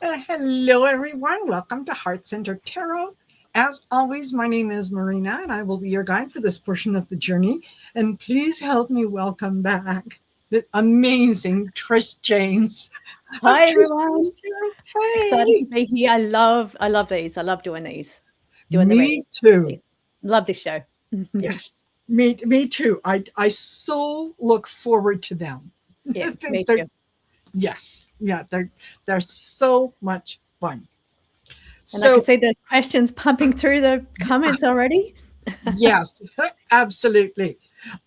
Hello, everyone. Welcome to Heart Center Tarot. As always, my name is Marina, and I will be your guide for this portion of the journey. And please help me welcome back the amazing Trish James. Hi Trish everyone. James here. Excited Hey, to be here. I love these. I love doing these. Doing the me reading. too. Love this show. Yes, me too. I so look forward to them. Yeah, me They're, too. yes, yeah, they're so much fun. And I can So see the questions pumping through the comments already. yes, absolutely.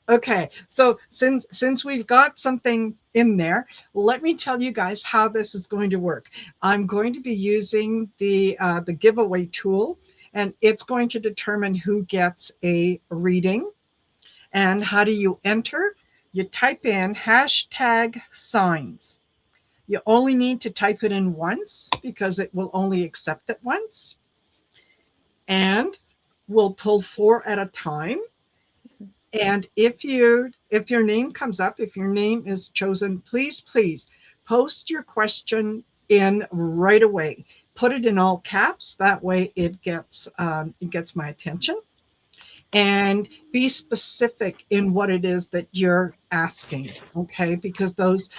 Okay, so since we've got something in there, let me tell you guys how this is going to work. I'm going to be using the giveaway tool, and it's going to determine who gets a reading. And how do you enter? You type in hashtag signs. You only need to type it in once because it will only accept it once. And we'll pull 4 at a time. And if your name comes up, if your name is chosen, please post your question in right away. Put it in all caps. That way it gets my attention. And be specific in what it is that you're asking. Okay, because those,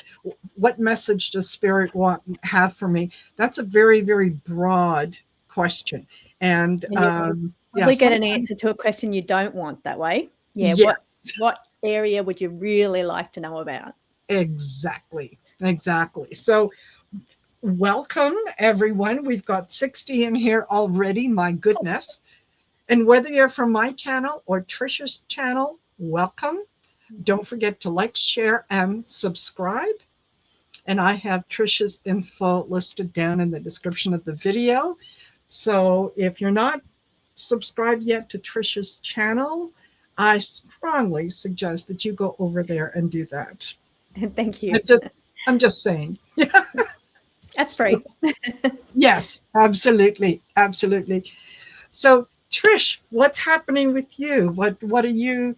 what message does Spirit want have for me? That's a very broad question. And And you'll yeah, probably get an sometimes answer to a question you don't want that way. Yeah, what yes. what area would you really like to know about? Exactly. Exactly. So, welcome everyone. We've got 60 in here already. My goodness. And whether you're from my channel or Trisha's channel, welcome. Don't forget to like, share, and subscribe. And I have Trisha's info listed down in the description of the video. So, if you're not subscribed yet to Trisha's channel, I strongly suggest that you go over there and do that. And thank I you. just, I'm just saying. That's So, free. yes, absolutely, absolutely. So, Trish, what's happening with you? What are you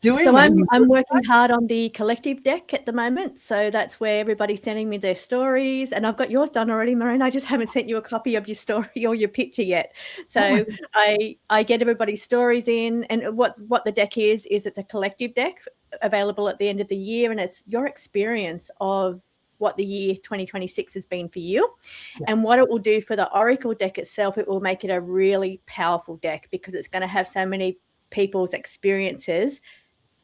doing? So What are I'm you I'm working working hard on the collective deck at the moment. So that's where everybody's sending me their stories, and I've got yours done already, Maureen. I just haven't sent you a copy of your story or your picture yet. on? Oh my So goodness. I get everybody's stories in, and what the deck is it's a collective deck available at the end of the year, and it's your experience of what the year 2026 has been for you. And Yes. what it will do for the Oracle deck itself, it will make it a really powerful deck because it's going to have so many people's experiences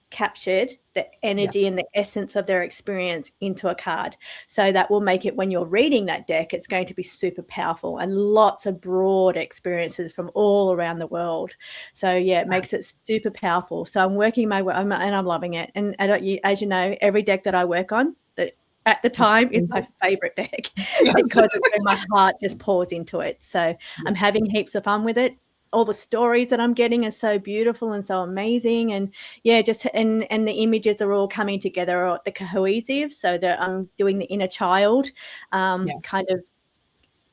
captured, the energy Yes. and the essence of their experience into a card. So that will make it, when you're reading that deck, it's going to be super powerful and lots of broad experiences from all around the world. So yeah, it makes it super powerful. So I'm working my way, and I'm loving it. And as you know, every deck that I work on, that at the time is my favorite deck Yes. because it's where my heart just pours into it. So I'm having heaps of fun with it. All the stories that I'm getting are so beautiful and so amazing, and yeah, just and the images are all coming together, or the cohesive. So that I'm doing the inner child Yes. kind of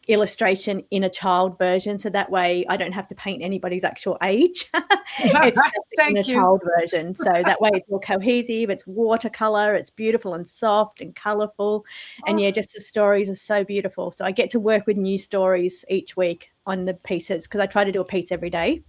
illustration in a child version, so that way I don't have to paint anybody's actual age. It's just in a Thank you. child version, so that way it's more cohesive, it's watercolor, it's beautiful and soft and colorful, and Oh, yeah, just the stories are so beautiful. So I get to work with new stories each week on the pieces because I try to do a piece every day.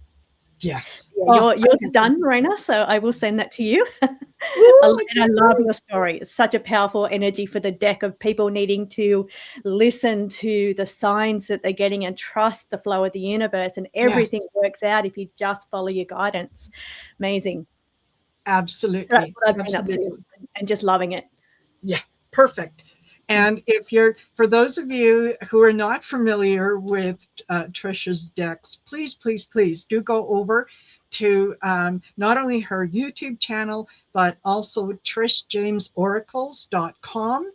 yes. Yeah, Oh, I yours is can't wait. done, Marina, so I will send that to you. Ooh, I And I can't love wait. your story. It's such a powerful energy for the deck of people needing to listen to the signs that they're getting and trust the flow of the universe, and everything Yes, works out if you just follow your guidance. Amazing. So that's absolutely. what I've been up to, Absolutely. and just loving it. Yeah, perfect. And if you're, for those of you who are not familiar with Trisha's decks, please do go over to not only her YouTube channel, but also trishjamesoracles.com.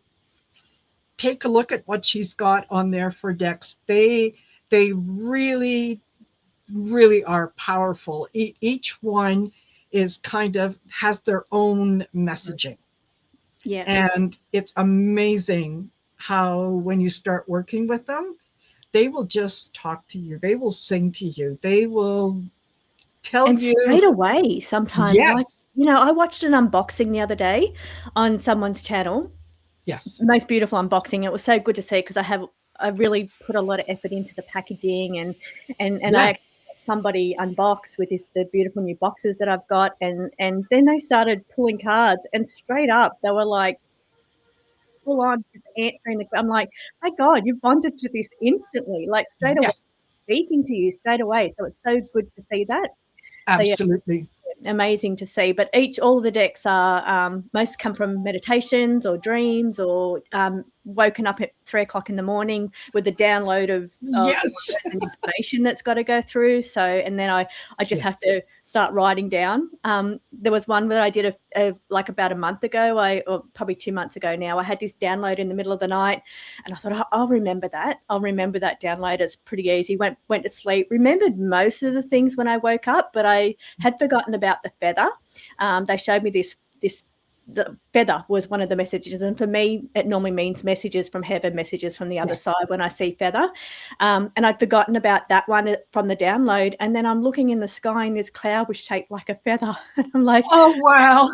Take a look at what she's got on there for decks. They really are powerful. Each one is kind of has their own messaging. Yeah. And it's amazing how when you start working with them, they will just talk to you. They will sing to you. They will tell And you, straight away, sometimes, like, yes, I watched an unboxing the other day on someone's channel. yes, Most beautiful unboxing. It was so good to see because I have I really put a lot of effort into the packaging, and I Yes. actually had somebody unbox with the beautiful new boxes that I've got, and then they started pulling cards, and straight up they were like full on just answering the. I'm like, my God, you bonded to this instantly, like straight away, Yes. speaking to you straight away. So it's so good to see that. So yeah, Absolutely. amazing to see. But all of the decks are most come from meditations or dreams, or woken up at 3 o'clock in the morning with a download of Yes. information that's got to go through. So, and then I just have to start writing down. There was one that I did like about a month ago, or probably 2 months ago now. I had this download in the middle of the night, and I thought, I'll remember that. I'll remember that download. It's pretty easy. Went to sleep. Remembered most of the things when I woke up, but I had forgotten about the feather. They showed me this. The feather was one of the messages, and for me it normally means messages from heaven, messages from the other side when I see feather, and I'd forgotten about that one from the download. And then I'm looking in the sky and this cloud was shaped like a feather, and I'm like, Oh, wow.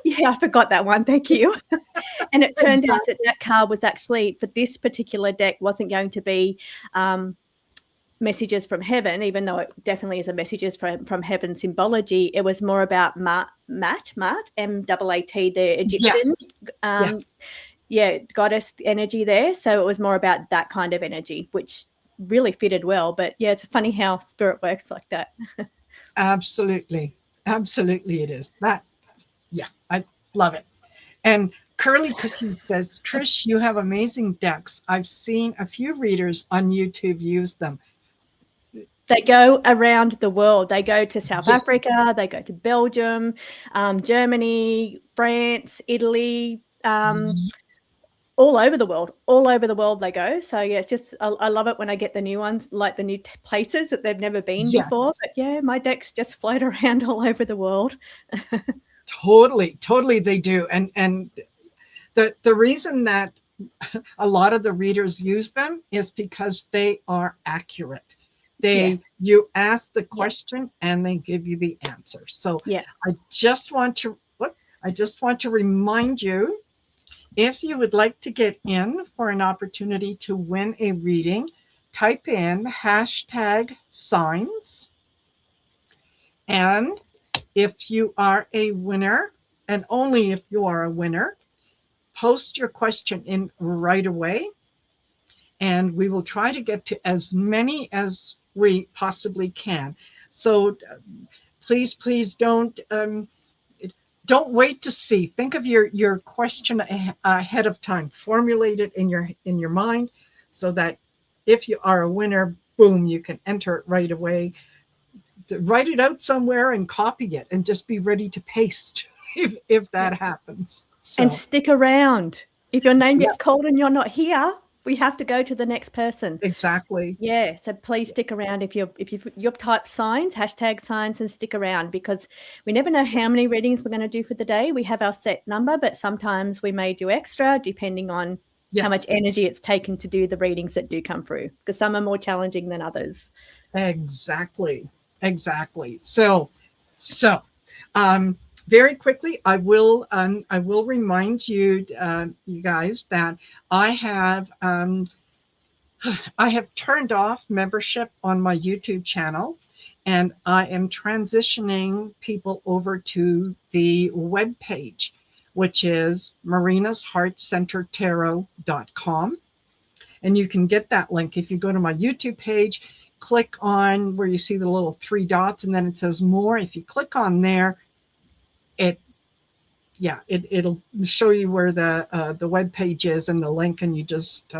yeah, I forgot that one, thank you. And it turned out Exactly. that card was actually, for this particular deck, wasn't going to be messages from heaven, even though it definitely is a messages from heaven symbology. It was more about Maat, M-A-A-T, the Egyptian, Yes. goddess energy there. So it was more about that kind of energy, which really fitted well. But yeah, it's funny how spirit works like that. Absolutely. Absolutely it is. That, yeah, I love it. And Curly Cookies says, Trish, you have amazing decks. I've seen a few readers on YouTube use them. They go around the world. They go to South Yes. Africa, they go to Belgium, Germany, France, Italy, all over the world they go. So yeah, it's just, I love it when I get the new ones, like the new places that they've never been before. But yeah, my decks just float around all over the world. Totally they do. And the reason that a lot of the readers use them is because they are accurate. You ask the question and they give you the answer. So I just want to remind you, if you would like to get in for an opportunity to win a reading, type in #signs. And if you are a winner, and only if you are a winner, post your question in right away. And we will try to get to as many as we possibly can. So please don't wait to see. Think of your question ahead of time. Formulate it in your mind, so that if you are a winner, boom, you can enter it right away. Write it out somewhere and copy it, and just be ready to paste if that happens. So. And stick around. If your name gets called and you're not here, we have to go to the next person. Exactly. Yeah. So please stick around if you've typed signs, #signs, and stick around, because we never know how many readings we're going to do for the day. We have our set number, but sometimes we may do extra depending on how much energy it's taken to do the readings that do come through, because some are more challenging than others. Exactly. So very quickly, I will remind you, you guys, that I have turned off membership on my YouTube channel, and I am transitioning people over to the web page, which is marinasheartcentertarot.com. And you can get that link if you go to my YouTube page. Click on where you see the little 3 dots, and then it says more. If you click on there, it'll show you where the web page is and the link, and you just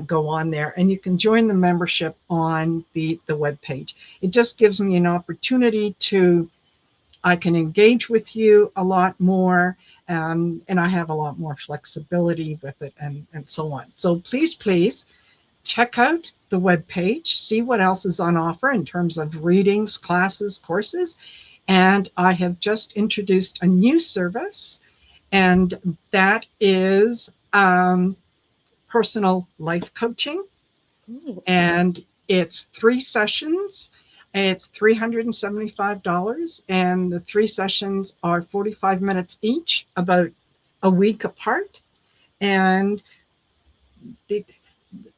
go on there, and you can join the membership on the web page. It just gives me an opportunity I can engage with you a lot more, and I have a lot more flexibility with it, and so on. So please check out the web page, see what else is on offer in terms of readings, classes, courses. And I have just introduced a new service, and that is personal life coaching. Ooh. And it's 3 sessions. It's $375, and the 3 sessions are 45 minutes each, about a week apart. And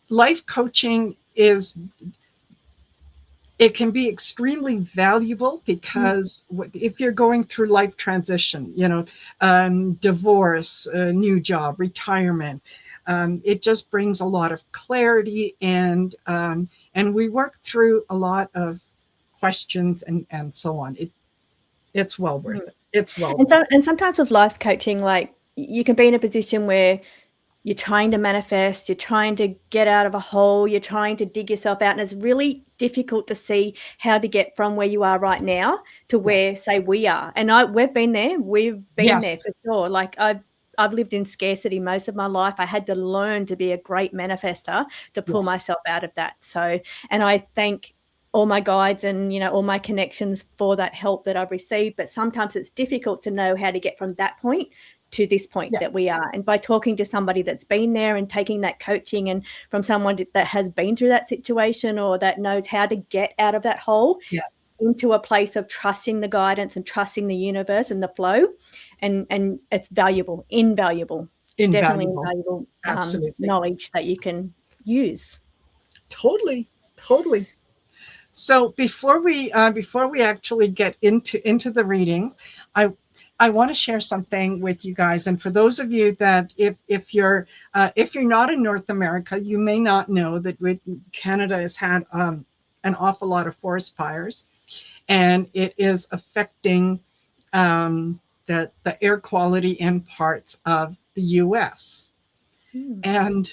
life coaching is, it can be extremely valuable because if you're going through life transition, divorce, a new job, retirement, it just brings a lot of clarity, and we work through a lot of questions and so on. It's well worth it. It's well worth it. And sometimes with life coaching, like you can be in a position where you're trying to manifest, you're trying to get out of a hole, you're trying to dig yourself out, and it's really difficult to see how to get from where you are right now to where, say, we are. And we've been there. We've been there for sure. Like I've lived in scarcity most of my life. I had to learn to be a great manifester to pull myself out of that. So, and I thank all my guides and, all my connections for that help that I've received. But sometimes it's difficult to know how to get from that point to this point that we are. And by talking to somebody that's been there and taking that coaching, and from someone that has been through that situation or that knows how to get out of that hole into a place of trusting the guidance and trusting the universe and the flow. And it's valuable, invaluable. Definitely invaluable knowledge that you can use. Totally. So before we actually get into the readings, I want to share something with you guys. And for those of you that if you're not in North America, you may not know that Canada has had an awful lot of forest fires, and it is affecting the air quality in parts of the US. And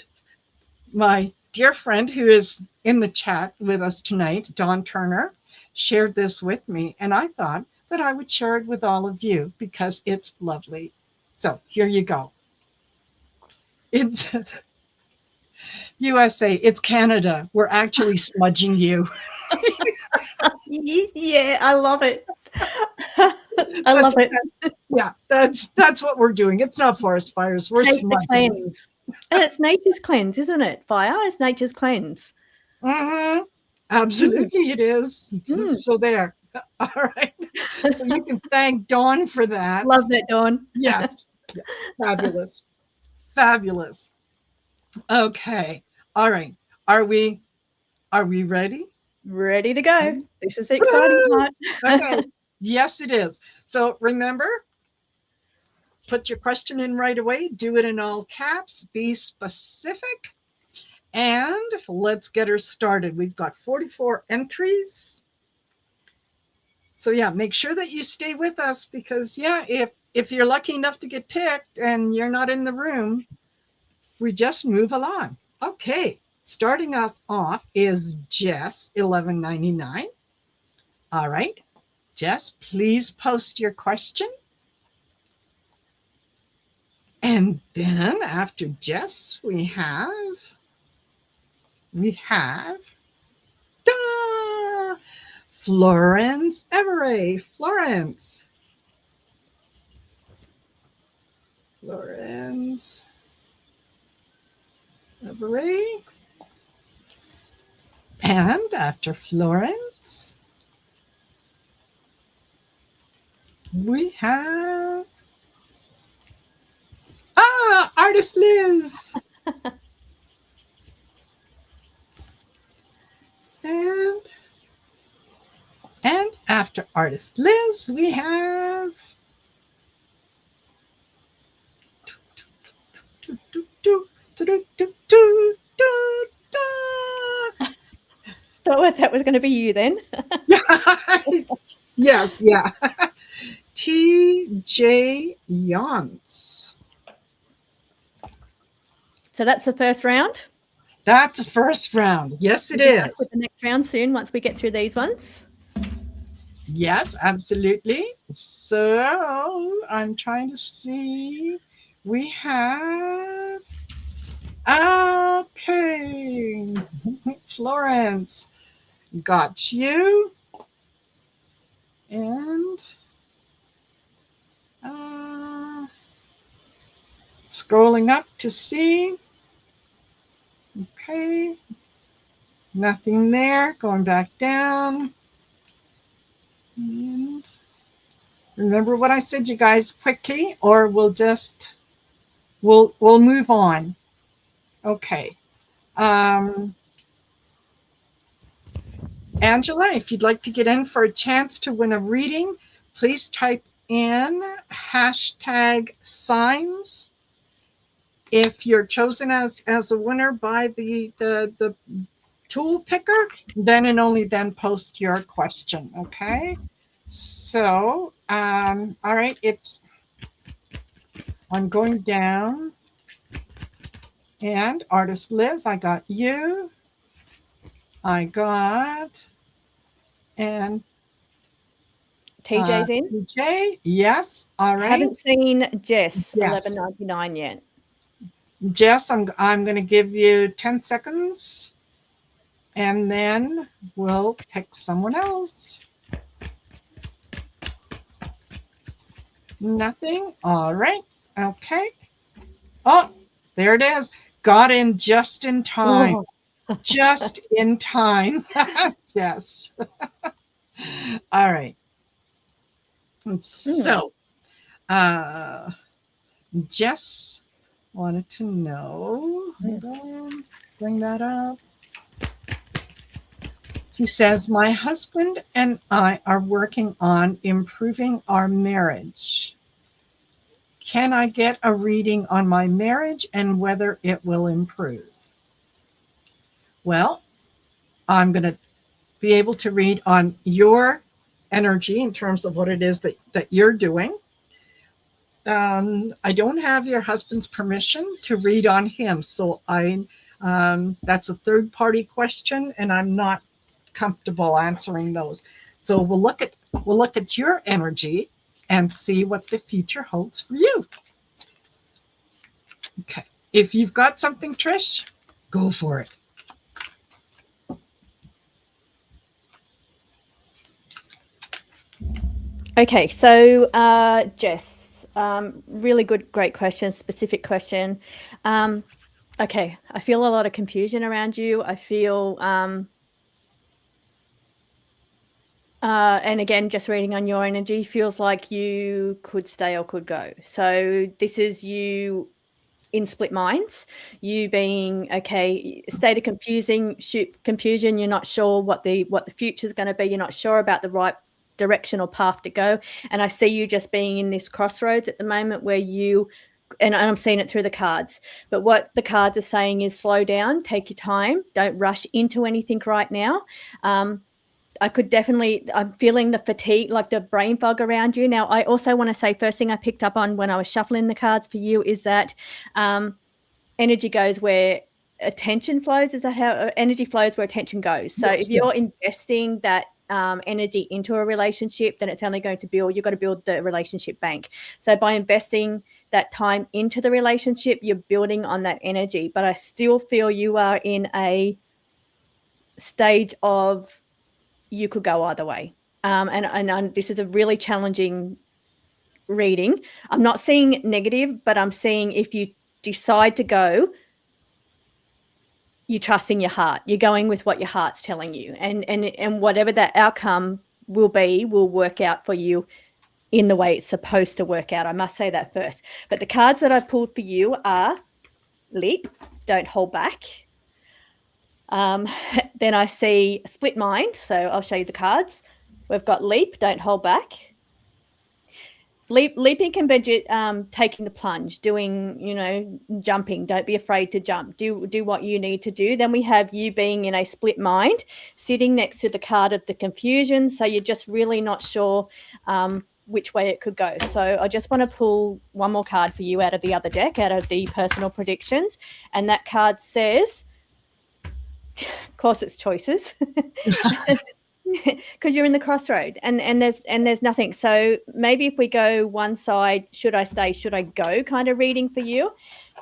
my dear friend who is in the chat with us tonight, Dawn Turner, shared this with me, and I thought that I would share it with all of you because it's lovely. So here you go. It's USA, it's Canada. We're actually smudging you. Yeah, I love it. I love it. Yeah, that's what we're doing. It's not forest fires. We're smudging. And it's nature's cleanse, isn't it? Fire is nature's cleanse. Absolutely, it is. So there. All right. So you can thank Dawn for that. Love that, Dawn. Yes. Fabulous. Fabulous. Okay. All right. Are we ready? Ready to go. This is the exciting part. Okay. Yes, it is. So remember, put your question in right away. Do it in all caps. Be specific. And let's get her started. We've got 44 entries. So yeah, make sure that you stay with us because if you're lucky enough to get picked and you're not in the room, we just move along. Okay, starting us off is Jess, 1199. All right, Jess, please post your question. And then after Jess, we have Florence Everett. Florence Everett. And after Florence, we have Artist Liz. And after Artist Liz, we have Thought that was going to be you then. Yes, yeah. TJ Yance. So that's the first round? That's the first round. Yes, it is. With the next round soon, once we get through these ones. Yes, absolutely. So I'm trying to see. We have, okay, Florence, got you. And scrolling up to see. Okay, nothing there. Going back down. And remember what I said, you guys, quickly, or we'll move on. Okay. Angela, if you'd like to get in for a chance to win a reading, please type in #signs. If you're chosen as a winner by the tool picker, then and only then post your question. Okay. So, all right, I'm going down, and artist Liz, I got you. I got, and TJ's in. TJ, yes. All I right. haven't seen Jess, Yes. 11.99 yet. Jess, I'm going to give you 10 seconds, and then we'll pick someone else. Nothing. All right. Okay. Oh, there it is. Got in just in time. Oh. Just in time. Jess. All right. So, Jess wanted to know. Hold on. Bring that up. He says, my husband and I are working on improving our marriage. Can I get a reading on my marriage and whether it will improve? Well, I'm going to be able to read on your energy in terms of what it is that you're doing. I don't have your husband's permission to read on him. So that's a third-party question, and I'm not comfortable answering those. So we'll look at your energy and see what the future holds for you. Okay. If you've got something, Trish, go for it. Okay, so Jess, really good, great question, specific question. Okay, I feel a lot of confusion around you. I feel, and again, just reading on your energy, feels like you could stay or could go. So this is you in split minds, you being, okay, state of confusion, you're not sure what the future is going to be, you're not sure about the right direction or path to go. And I see you just being in this crossroads at the moment where you, and I'm seeing it through the cards, but what the cards are saying is slow down, take your time, don't rush into anything right now. I'm feeling the fatigue, like the brain fog around you. Now, I also want to say, first thing I picked up on when I was shuffling the cards for you is that energy goes where attention flows. Is that how energy flows where attention goes? So if you're investing that energy into a relationship, then it's only going to build. You've got to build the relationship bank. So by investing that time into the relationship, you're building on that energy. But I still feel you are in a stage of you could go either way. And this is a really challenging reading. I'm not seeing negative, but I'm seeing if you decide to go, you're trusting your heart. You're going with what your heart's telling you. And whatever that outcome will be, will work out for you in the way it's supposed to work out. I must say that first. But the cards that I pulled for you are leap, don't hold back. Then I see split mind. So I'll show you the cards. We've got leap, don't hold back. Leaping can be taking the plunge, doing, jumping. Don't be afraid to jump. Do what you need to do. Then we have you being in a split mind, sitting next to the card of the confusion. So you're just really not sure which way it could go. So I just want to pull one more card for you out of the other deck, out of the personal predictions. And that card says, of course, it's choices. Because you're in the crossroad and there's nothing. So maybe if we go one side, should I stay, should I go kind of reading for you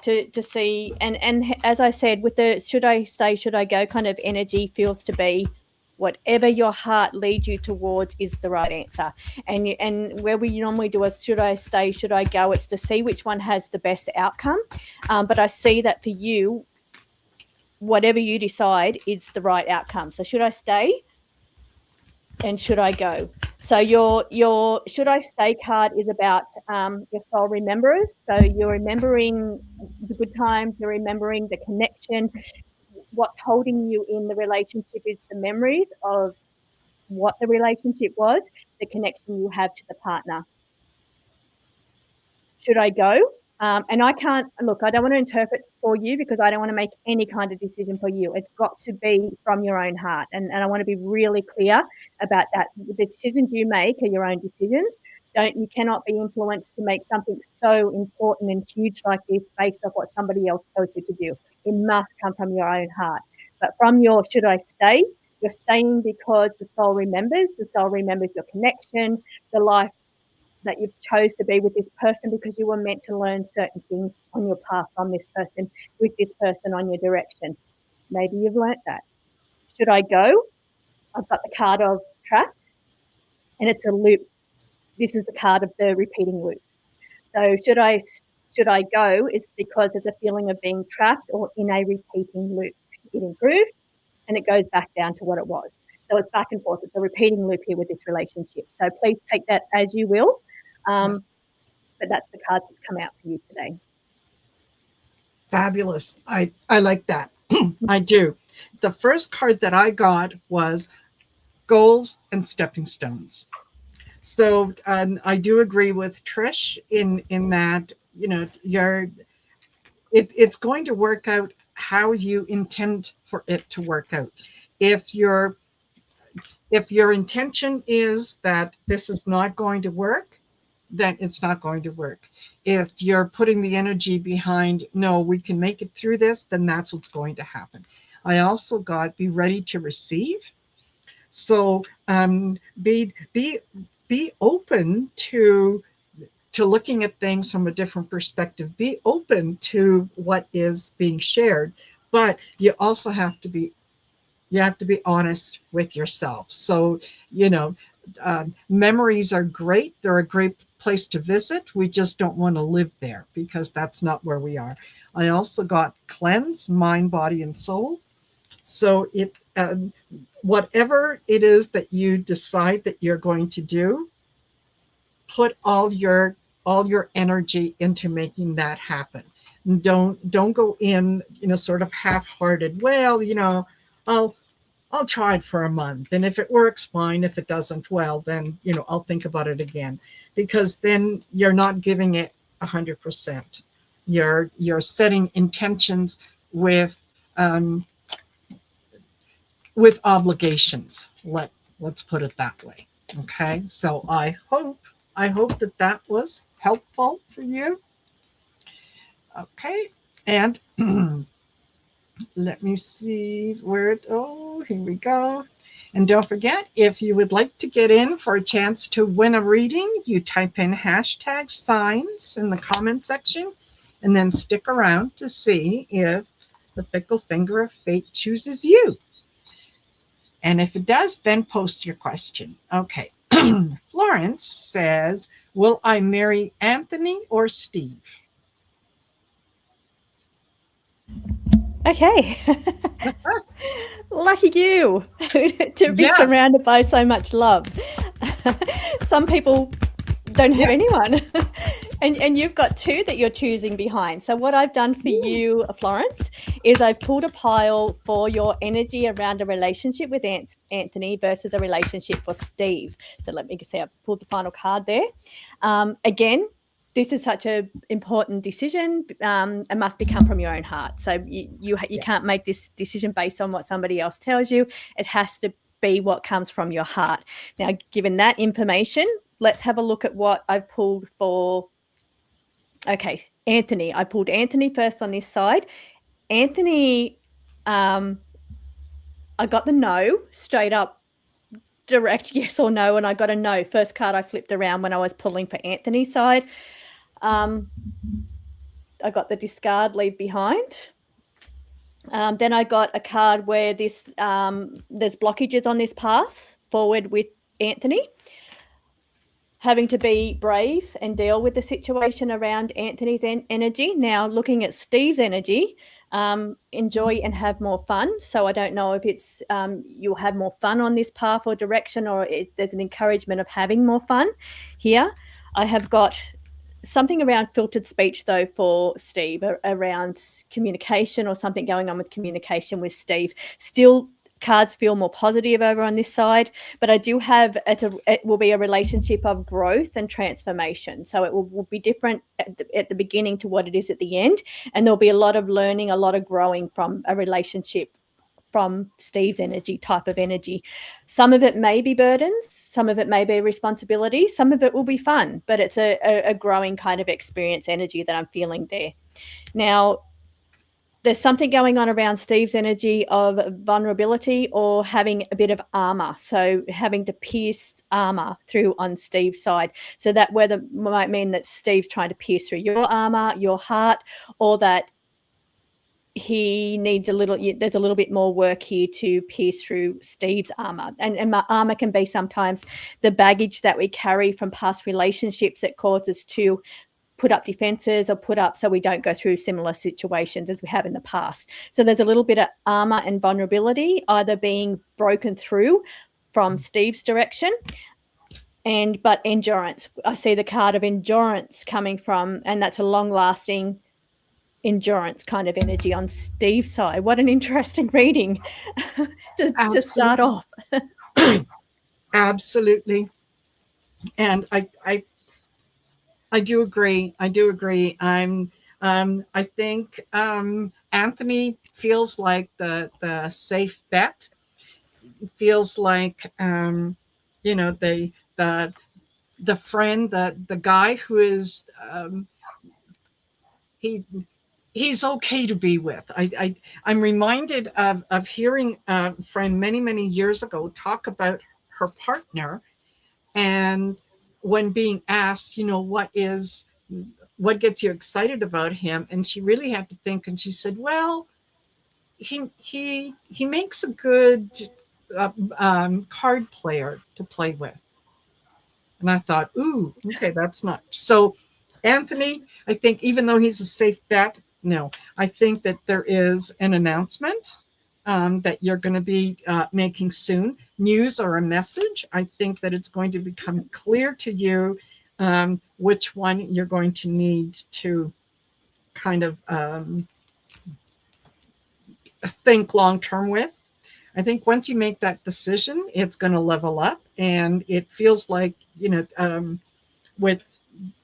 to see. And as I said, with the should I stay, should I go kind of energy feels to be whatever your heart leads you towards is the right answer. And where we normally do a should I stay, should I go, it's to see which one has the best outcome. But I see that for you, whatever you decide is the right outcome. So should I stay? And should I go? So your should I stay card is about your soul rememberers. So you're remembering the good times, you're remembering the connection, what's holding you in the relationship is the memories of what the relationship was, the connection you have to the partner. Should I go? And I can't look, I don't want to interpret for you because I don't want to make any kind of decision for you. It's got to be from your own heart. And I want to be really clear about that. The decisions you make are your own decisions. You cannot be influenced to make something so important and huge like this based off what somebody else tells you to do. It must come from your own heart. But from your should I stay, you're staying because the soul remembers your connection, the life that you've chose to be with this person because you were meant to learn certain things on your path from this person, with this person on your direction. Maybe you've learnt that. Should I go? I've got the card of trapped, and it's a loop. This is the card of the repeating loops. So should I go? It's because it's a feeling of being trapped or in a repeating loop. It improves and it goes back down to what it was. So it's back and forth. It's a repeating loop here with this relationship. So please take that as you will. But that's the cards that's come out for you today. Fabulous. I like that. I do. The first card that I got was goals and stepping stones. So I do agree with Trish in that, you know, it's going to work out how you intend for it to work out. If your intention is that this is not going to work, then it's not going to work. If you're putting the energy behind, no, we can make it through this, then that's what's going to happen. I also got be ready to receive. So be open to looking at things from a different perspective. Be open to what is being shared, but you also have to be honest with yourself. So, you know, memories are great. They're a great place to visit. We just don't want to live there because that's not where we are. I also got cleanse, mind, body, and soul. So whatever it is that you decide that you're going to do, put all your energy into making that happen. Don't go in, you know, sort of half-hearted. Well, you know, I'll try it for a month, and if it works, fine. If it doesn't, well, then, you know, I'll think about it again, because then you're not giving it 100%. You're setting intentions with obligations. Let's put it that way. Okay, so I hope that was helpful for you. Okay, and let me see where here we go. And don't forget, if you would like to get in for a chance to win a reading, you type in #signs in the comment section and then stick around to see if the fickle finger of fate chooses you. And if it does, then post your question. Okay. Florence says, will I marry Anthony or Steve? Okay. Lucky you to be surrounded by so much love. Some people don't have anyone. And you've got two that you're choosing behind. So what I've done for you, Florence, is I've pulled a pile for your energy around a relationship with Anthony versus a relationship for Steve. So let me see, I've pulled the final card there. Again, this is such an important decision. It must come from your own heart. So you can't make this decision based on what somebody else tells you. It has to be what comes from your heart. Now, given that information, let's have a look at what I've pulled for. Okay, Anthony. I pulled Anthony first on this side. Anthony, I got the no, straight up, direct yes or no, and I got a no. First card I flipped around when I was pulling for Anthony's side. I got the discard, leave behind. Then I got a card where there's blockages on this path forward with Anthony, having to be brave and deal with the situation around Anthony's energy. Now, looking at Steve's energy, enjoy and have more fun. So I don't know if it's you'll have more fun on this path or direction, or there's an encouragement of having more fun here. I have got something around filtered speech, though, for Steve, around communication or something going on with communication with Steve. Still, cards feel more positive over on this side, but I do have it will be a relationship of growth and transformation. So it will be different at the beginning to what it is at the end, and there'll be a lot of learning, a lot of growing from a relationship from Steve's energy, type of energy. Some of it may be burdens, some of it may be responsibility, some of it will be fun, but it's a growing kind of experience energy that I'm feeling there. Now, there's something going on around Steve's energy of vulnerability or having a bit of armor. So having to pierce armor through on Steve's side. So that whether might mean that Steve's trying to pierce through your armor, your heart, or that he needs there's a little bit more work here to pierce through Steve's armor. And my armor can be sometimes the baggage that we carry from past relationships that cause us to put up defenses or put up so we don't go through similar situations as we have in the past. So there's a little bit of armor and vulnerability either being broken through from Steve's direction, but endurance. I see the card of endurance coming from, and that's a long-lasting endurance kind of energy on Steve's side. What an interesting reading to start off. Absolutely. And I do agree. I think Anthony feels like the safe bet. Feels like the friend, the guy who is he's okay to be with. I'm reminded of hearing a friend many years ago talk about her partner, and when being asked, what gets you excited about him, and she really had to think, and she said, well, he makes a good card player to play with. And I thought, ooh, okay, that's not so. Anthony, I think even though he's a safe bet, no, I think that there is an announcement that you're going to be making soon, news or a message. I think that it's going to become clear to you which one you're going to need to kind of think long-term with. I think once you make that decision, it's going to level up, and it feels like,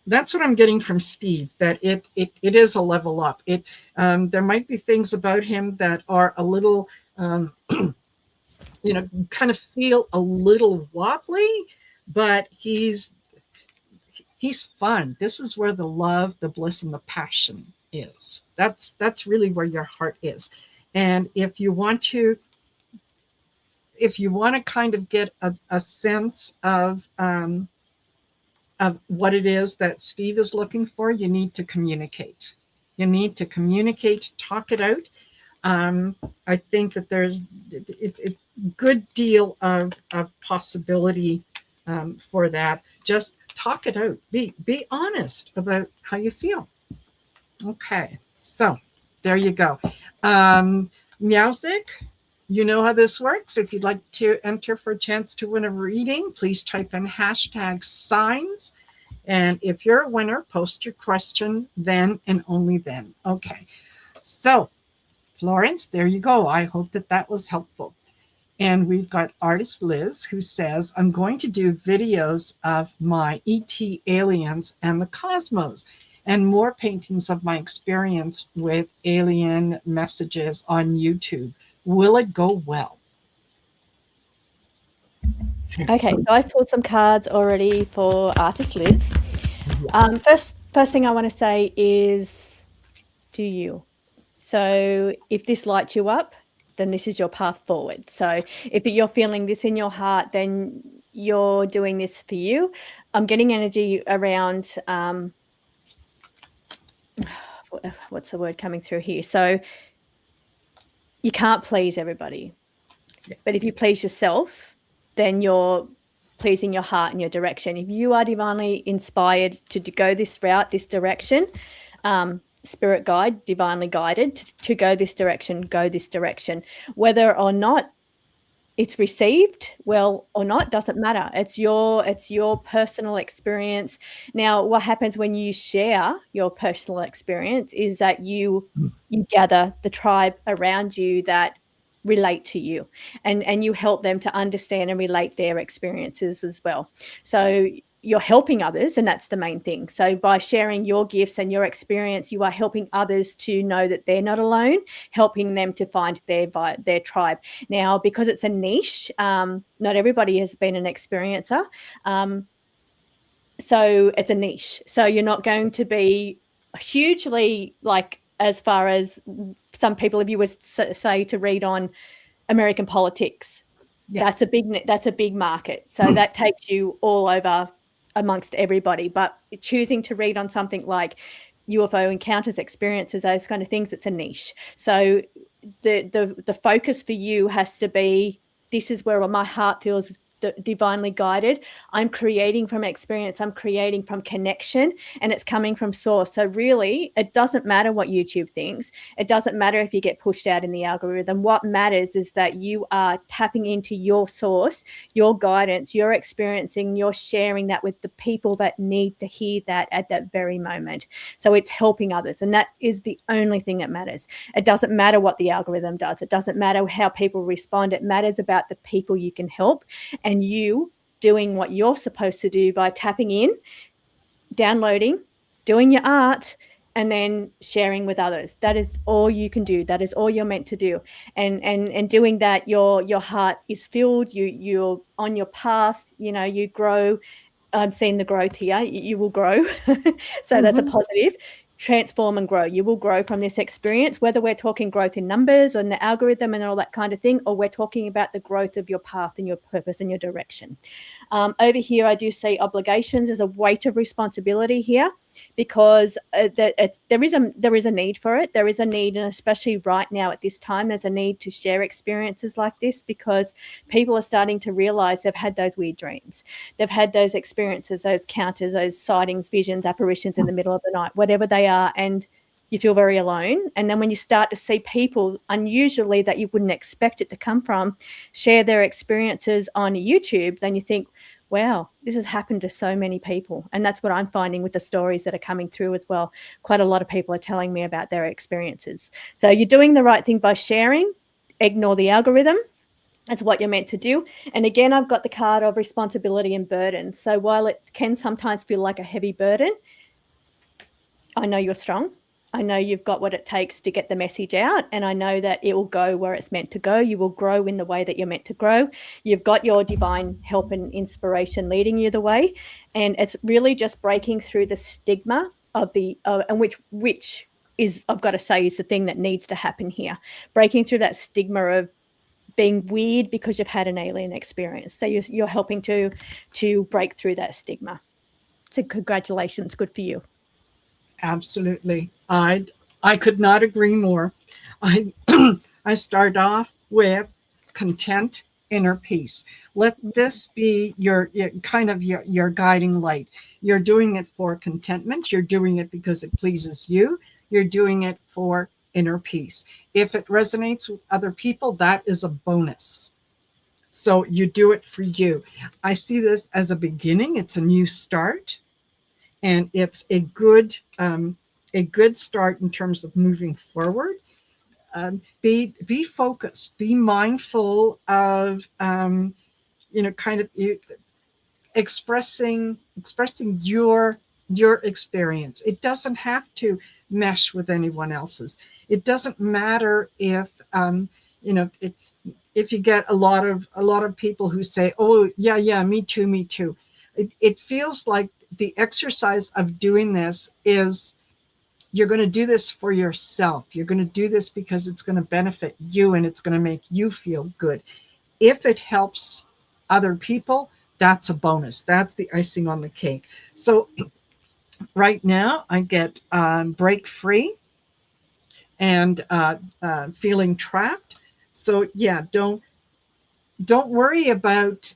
that's what I'm getting from Steve, that it is a level up. There might be things about him that are a little, kind of feel a little wobbly, but he's fun. This is where the love, the bliss, and the passion is. That's really where your heart is. And if you want to kind of get a sense of what it is that Steve is looking for, you need to communicate. Talk it out. I think that it's a good deal of possibility for that. Just talk it out. Be honest about how you feel. Okay, so there you go. Meowsic, you know how this works. If you'd like to enter for a chance to win a reading, please type in #signs. And if you're a winner, post your question then and only then. Okay, so Florence, there you go. I hope that was helpful. And we've got artist Liz, who says, I'm going to do videos of my ET aliens and the cosmos, and more paintings of my experience with alien messages on YouTube. Will it go well? Okay, so I've pulled some cards already for artist Liz. Yes. First thing I want to say is, do you? So if this lights you up, then this is your path forward. So if you're feeling this in your heart, then you're doing this for you. I'm getting energy around, what's the word coming through here? So you can't please everybody. Yeah. But if you please yourself, then you're pleasing your heart and your direction. If you are divinely inspired to go this route, this direction, spirit guide, divinely guided to go this direction, go this direction. Whether or not it's received well or not doesn't matter. It's your personal experience. Now, what happens when you share your personal experience is that you gather the tribe around you that relate to you, and you help them to understand and relate their experiences as well. So you're helping others, and that's the main thing. So by sharing your gifts and your experience, you are helping others to know that they're not alone, helping them to find their tribe. Now, because it's a niche, not everybody has been an experiencer. So it's a niche. So you're not going to be hugely, like, as far as some people, if you were say to read on American politics, that's a big market. So that takes you all over amongst everybody. But choosing to read on something like UFO encounters, experiences, those kind of things, it's a niche. So the focus for you has to be, this is where my heart feels divinely guided. I'm creating from experience, I'm creating from connection, and it's coming from source. So really, it doesn't matter what YouTube thinks. It doesn't matter if you get pushed out in the algorithm. What matters is that you are tapping into your source, your guidance, you're experiencing, you're sharing that with the people that need to hear that at that very moment. So it's helping others, and that is the only thing that matters. It doesn't matter what the algorithm does. It doesn't matter how people respond. It matters about the people you can help, and you doing what you're supposed to do by tapping in, downloading, doing your art, and then sharing with others. That is all you can do. That is all you're meant to do. And doing that, your heart is filled. You're on your path. You know, you grow. I'm seeing the growth here. You will grow. So that's a positive. Transform and grow. You will grow from this experience, whether we're talking growth in numbers and the algorithm and all that kind of thing, or we're talking about the growth of your path and your purpose and your direction. Over here, I do see obligations. There's a weight of responsibility here, because there is a need for it. There is a need, and especially right now at this time, there's a need to share experiences like this, because people are starting to realize they've had those weird dreams. They've had those experiences, those encounters, those sightings, visions, apparitions in the middle of the night, whatever they are, and you feel very alone. And then when you start to see people, unusually that you wouldn't expect it to come from, share their experiences on YouTube, then you think, wow, this has happened to so many people. And that's what I'm finding with the stories that are coming through as well. Quite a lot of people are telling me about their experiences. So you're doing the right thing by sharing. Ignore the algorithm. That's what you're meant to do. And again, I've got the card of responsibility and burden. So while it can sometimes feel like a heavy burden, I know you're strong. I know you've got what it takes to get the message out, and I know that it will go where it's meant to go. You will grow in the way that you're meant to grow. You've got your divine help and inspiration leading you the way, and it's really just breaking through the stigma of and which is, I've got to say, is the thing that needs to happen here. Breaking through that stigma of being weird because you've had an alien experience. So you're helping to break through that stigma. So congratulations, good for you. Absolutely. I could not agree more. I start off with content, inner peace. Let this be your guiding light. You're doing it for contentment. You're doing it because it pleases you. You're doing it for inner peace. If it resonates with other people, that is a bonus. So you do it for you. I see this as a beginning. It's a new start. And it's a good start in terms of moving forward. Be focused. Be mindful of expressing your experience. It doesn't have to mesh with anyone else's. It doesn't matter if if you get a lot of people who say, "Oh yeah, me too." It feels like the exercise of doing this is, you're going to do this for yourself. You're going to do this because it's going to benefit you and it's going to make you feel good. If it helps other people, that's a bonus. That's the icing on the cake. So right now I get break free and feeling trapped. So yeah, don't worry about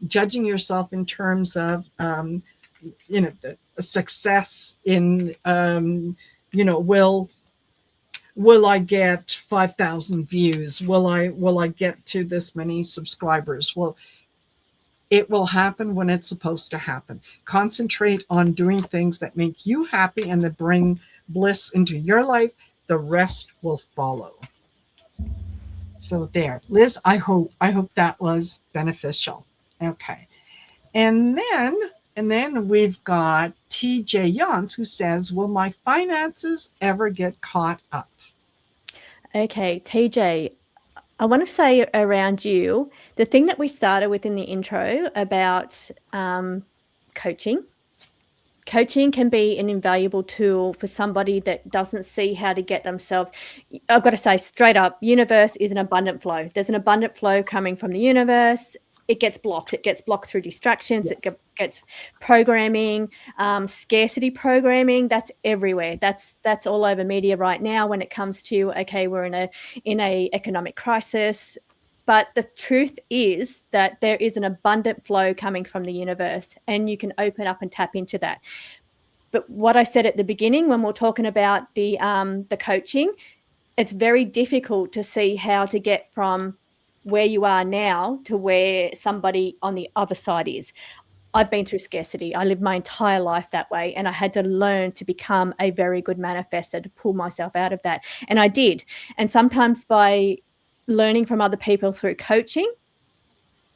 judging yourself in terms of the success in will will I get 5,000 views? Will I get to this many subscribers? Well, it will happen when it's supposed to happen. Concentrate on doing things that make you happy and that bring bliss into your life. The rest will follow. So there, Liz, I hope that was beneficial. Okay. And then we've got TJ Yance who says, will my finances ever get caught up? Okay, TJ, I want to say around you, the thing that we started with in the intro about coaching. Coaching can be an invaluable tool for somebody that doesn't see how to get themselves. I've got to say straight up, universe is an abundant flow. There's an abundant flow coming from the universe. It gets blocked. It gets blocked through distractions. Yes. It gets programming, scarcity programming. That's everywhere. That's all over media right now when it comes to, okay, we're in a economic crisis. But the truth is that there is an abundant flow coming from the universe, and you can open up and tap into that. But what I said at the beginning when we're talking about the coaching, it's very difficult to see how to get from where you are now to where somebody on the other side is. I've been through scarcity. I lived my entire life that way, and I had to learn to become a very good manifestor to pull myself out of that. And I did. And sometimes by learning from other people through coaching,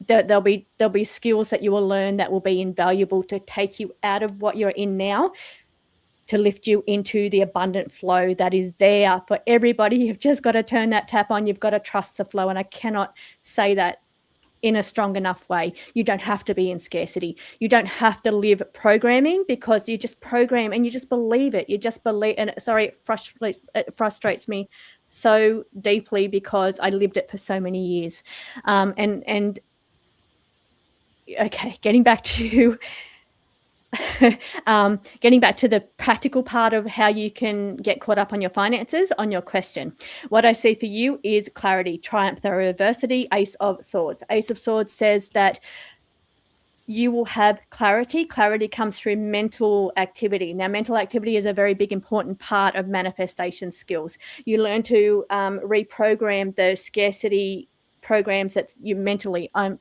there'll be skills that you will learn that will be invaluable to take you out of what you're in now, to lift you into the abundant flow that is there for everybody. You've just got to turn that tap on. You've got to trust the flow. And I cannot say that in a strong enough way. You don't have to be in scarcity. You don't have to live programming, because you just program and you just believe it. You just believe, and sorry, it frustrates me so deeply because I lived it for so many years. And okay, getting back to the practical part of how you can get caught up on your finances, on your question. What I see for you is clarity, triumph, through adversity, Ace of Swords. Ace of Swords says that you will have clarity. Clarity comes through mental activity. Now, mental activity is a very big, important part of manifestation skills. You learn to reprogram the scarcity programs that you mentally, I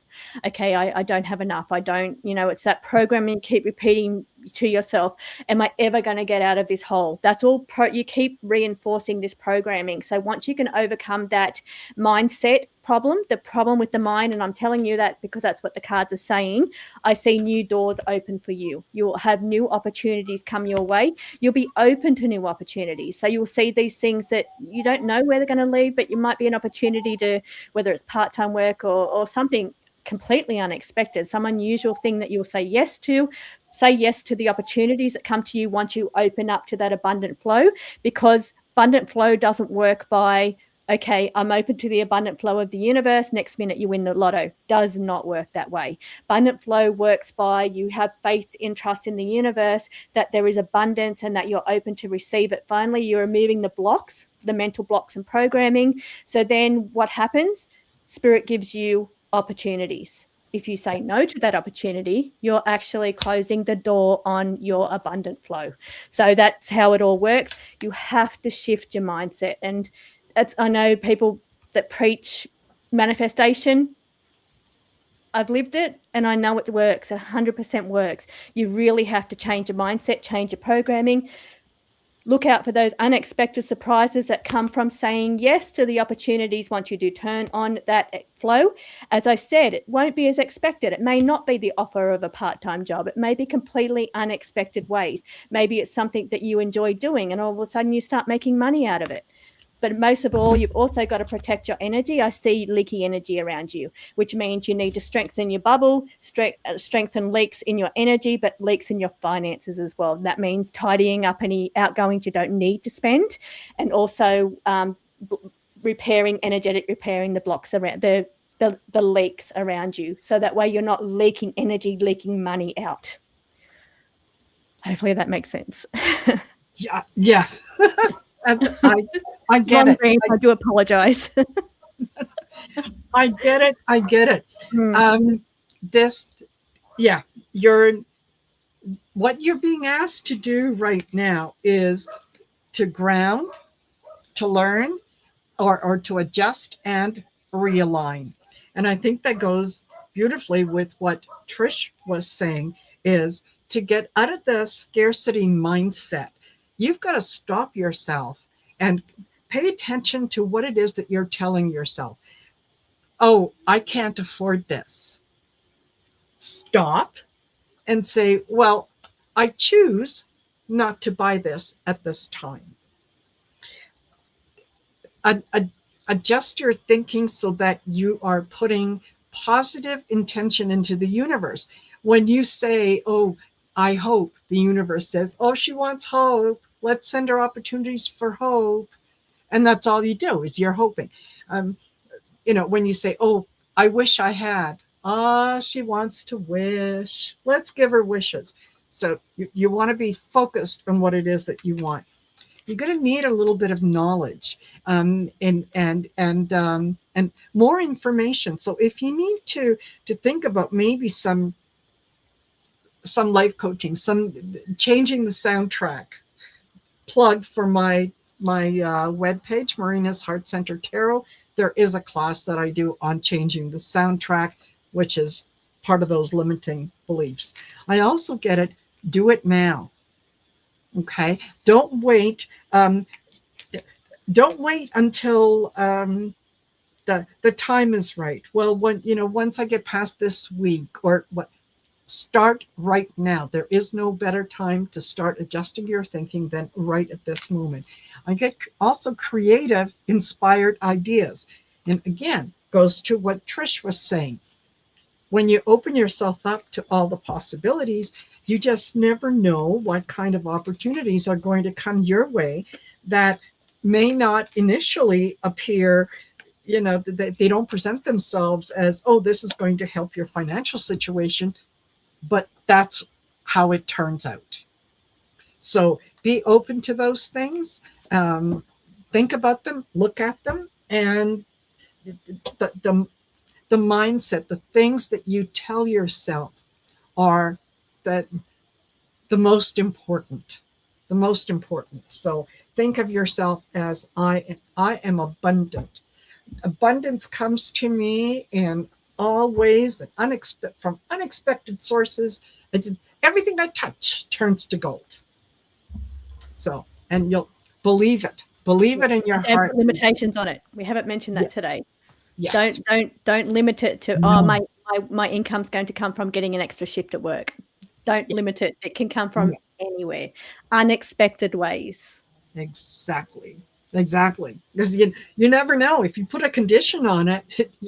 don't have enough. I don't, it's that programming you keep repeating to yourself. Am I ever going to get out of this hole? That's all you keep reinforcing this programming. So once you can overcome that mindset problem, the problem with the mind, and I'm telling you that because that's what the cards are saying, I see new doors open for you. You'll have new opportunities come your way. You'll be open to new opportunities. So you'll see these things that you don't know where they're going to lead, but you might be an opportunity to, whether it's part-time work or something completely unexpected, some unusual thing that you'll say yes to. Say yes to the opportunities that come to you once you open up to that abundant flow, because abundant flow doesn't work by, okay, I'm open to the abundant flow of the universe, next minute you win the lotto. Does not work that way. Abundant flow works by you have faith and trust in the universe that there is abundance and that you're open to receive it. Finally, you're removing the blocks, the mental blocks and programming. So then what happens? Spirit gives you opportunities. If you say no to that opportunity, you're actually closing the door on your abundant flow. So that's how it all works. You have to shift your mindset. And I know people that preach manifestation. I've lived it and I know it works. 100% works. You really have to change your mindset, change your programming. Look out for those unexpected surprises that come from saying yes to the opportunities once you do turn on that flow. As I said, it won't be as expected. It may not be the offer of a part-time job. It may be completely unexpected ways. Maybe it's something that you enjoy doing and all of a sudden you start making money out of it. But most of all, you've also got to protect your energy. I see leaky energy around you, which means you need to strengthen your bubble, strengthen leaks in your energy, but leaks in your finances as well. That means tidying up any outgoings you don't need to spend, and also repairing the blocks around the leaks around you. So that way you're not leaking energy, leaking money out. Hopefully that makes sense. Yeah. Yes. I get it. I do apologize. I get it. What you're being asked to do right now is to ground, to learn or to adjust and realign. And I think that goes beautifully with what Trish was saying, is to get out of the scarcity mindset. You've got to stop yourself and pay attention to what it is that you're telling yourself. Oh, I can't afford this. Stop and say, well, I choose not to buy this at this time. Adjust your thinking so that you are putting positive intention into the universe. When you say, oh, I hope, the universe says, oh, she wants hope. Let's send her opportunities for hope. And that's all you do, is you're hoping. When you say, oh, I wish I had. She wants to wish. Let's give her wishes. So you want to be focused on what it is that you want. You're going to need a little bit of knowledge and more information. So if you need to think about maybe some life coaching, some changing the soundtrack, plug for my webpage, Marina's Heart Center Tarot. There is a class that I do on changing the soundtrack, which is part of those limiting beliefs. I also get it. Do it now. Okay. Don't wait. Don't wait until the time is right. Well, once I get past this week or what, start right now. There is no better time to start adjusting your thinking than right at this moment. I get also creative, inspired ideas. And again, goes to what Trish was saying. When you open yourself up to all the possibilities, you just never know what kind of opportunities are going to come your way that may not initially appear, they don't present themselves as, oh, this is going to help your financial situation, but that's how it turns out. So be open to those things, think about them, look at them, and the mindset, the things that you tell yourself are the most important. So think of yourself as I am abundant. Abundance comes to me in all ways and from unexpected sources. Everything I touch turns to gold. So, and you'll believe it in your heart. Put limitations on it. We haven't mentioned that today. Yes. Don't limit it to my income's going to come from getting an extra shift at work. Don't limit it. It can come from anywhere, unexpected ways. Exactly. Because you never know. If you put a condition on it,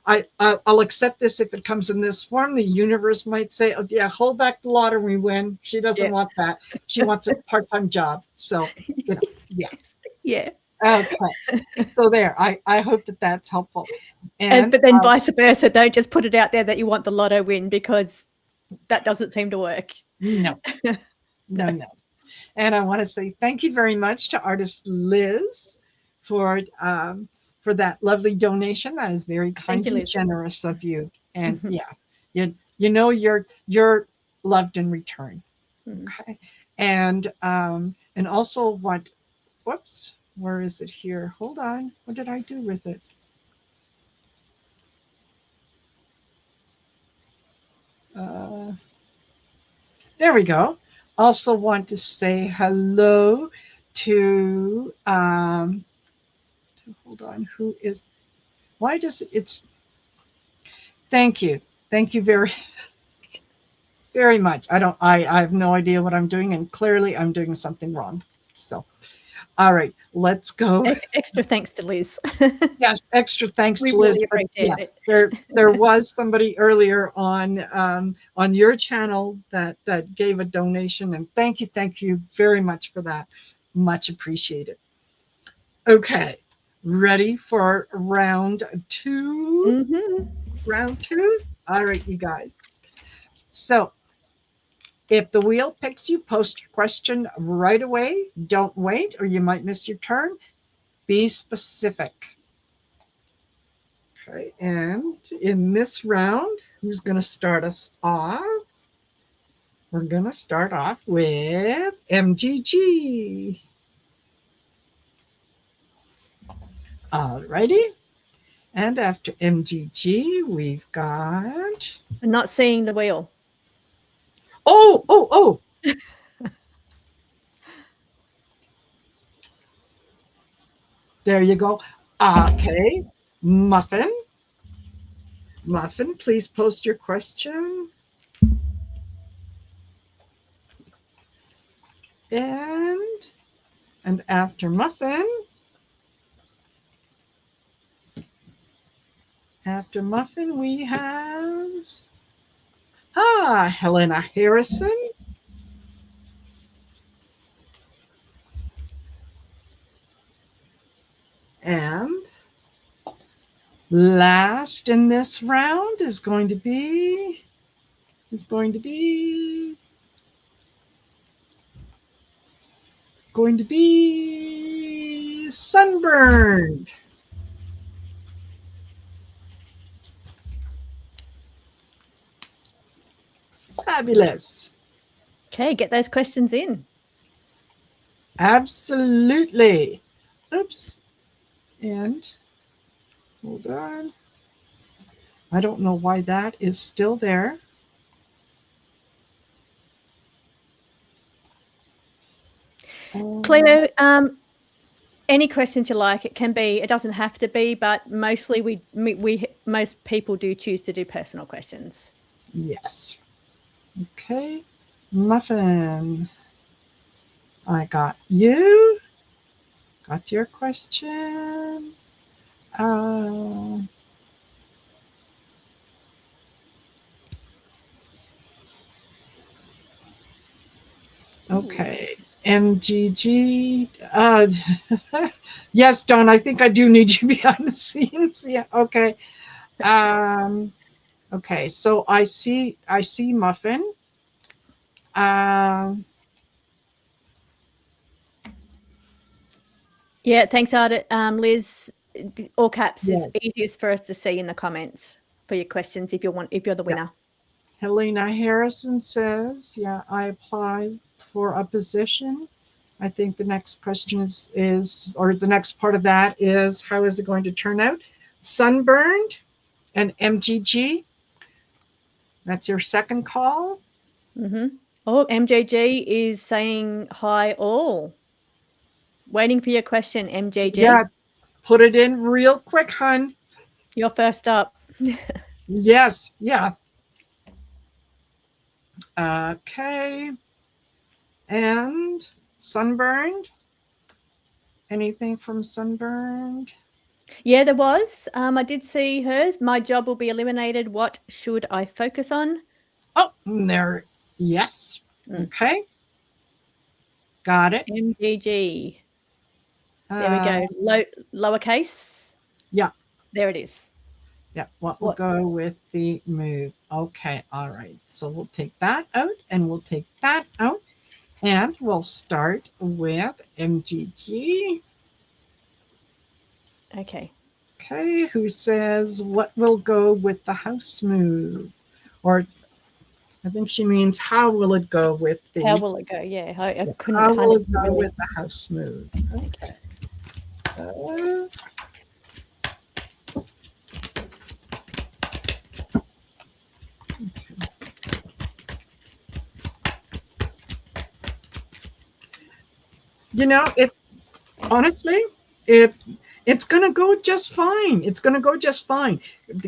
I'll accept this if it comes in this form. The universe might say, oh yeah, hold back the lottery win. She doesn't want that. She wants a part-time job. So yeah. Okay. So there, I hope that that's helpful. But then vice versa. Don't just put it out there that you want the lotto win, because that doesn't seem to work. No. And I want to say thank you very much to artist Liz for that lovely donation. That is very kind and generous of you. And you're loved in return. Okay. And also where is it here? Hold on. What did I do with it? There we go. Also want to say hello to hold on, thank you very very much. I have no idea what I'm doing, and clearly I'm doing something wrong. So all right, let's go. Extra thanks to Liz. Yes, extra thanks to Liz. Really appreciate it. There was somebody earlier on your channel that gave a donation, and thank you very much for that. Much appreciated. Okay, ready for round 2? Mm-hmm. Round 2. All right, you guys. So if the wheel picks you, post your question right away. Don't wait, or you might miss your turn. Be specific. Okay, and in this round, who's going to start us off? We're going to start off with MGG. Alrighty. And after MGG, we've got... I'm not seeing the wheel. Oh. There you go. Okay. Muffin, please post your question. And after Muffin, we have Helena Harrison. And last in this round is going to be Sunburned. Fabulous. Okay, get those questions in. Absolutely. Oops. And hold on. I don't know why that is still there. Cleo, any questions you like. It can be, it doesn't have to be, but mostly most people do choose to do personal questions. Yes. Okay. Muffin, I got you. Got your question. Okay. MGG. Yes, Don, I think I do need you behind the scenes. Yeah, okay. Okay, so I see Muffin. Yeah, thanks, Liz. All caps Yes. is easiest for us to see in the comments for your questions if you're the winner. Yeah. Helena Harrison says, yeah, I applied for a position. I think the next question is, or the next part of that is, how is it going to turn out? Sunburned and MGG. That's your second call. Mm-hmm. Oh, MJG is saying hi all. Waiting for your question, MJG. Yeah, put it in real quick, hun. You're first up. Yes, yeah. Okay. And Sunburned? Anything from Sunburned? Yeah, there was. I did see hers. My job will be eliminated. What should I focus on? Oh, there. Yes. Okay. Got it. MGG. There we go. Lowercase. Yeah. There it is. Yeah. What will go with the move? Okay. All right. So we'll take that out and we'll take that out. And we'll start with MGG. Okay. Okay. Who says what will go with the house move? Or I think she means how will it go with the... How will it go? Yeah. I couldn't how kind will of it go really... with the house move? Okay. You know, honestly, it's going to go just fine. It's going to go just fine.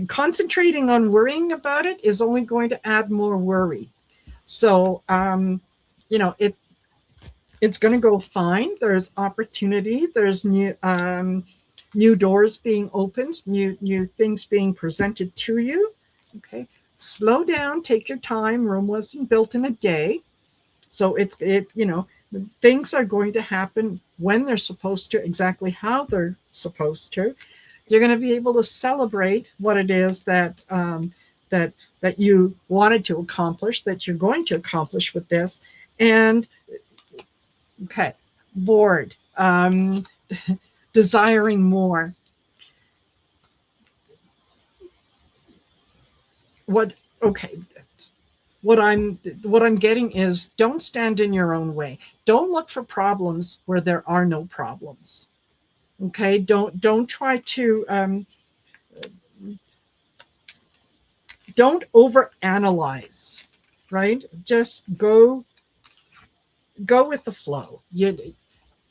Concentrating on worrying about it is only going to add more worry. So, you know, it's going to go fine. There's opportunity. There's new doors being opened, new things being presented to you. Okay, slow down. Take your time. Rome wasn't built in a day, so you know, things are going to happen when they're supposed to, exactly how they're supposed to. You're going to be able to celebrate what it is that that you wanted to accomplish, that you're going to accomplish with this. And okay, bored, desiring more. What I'm getting is, don't stand in your own way. Don't look for problems where there are no problems. Okay, don't try to don't overanalyze, right? Just go with the flow.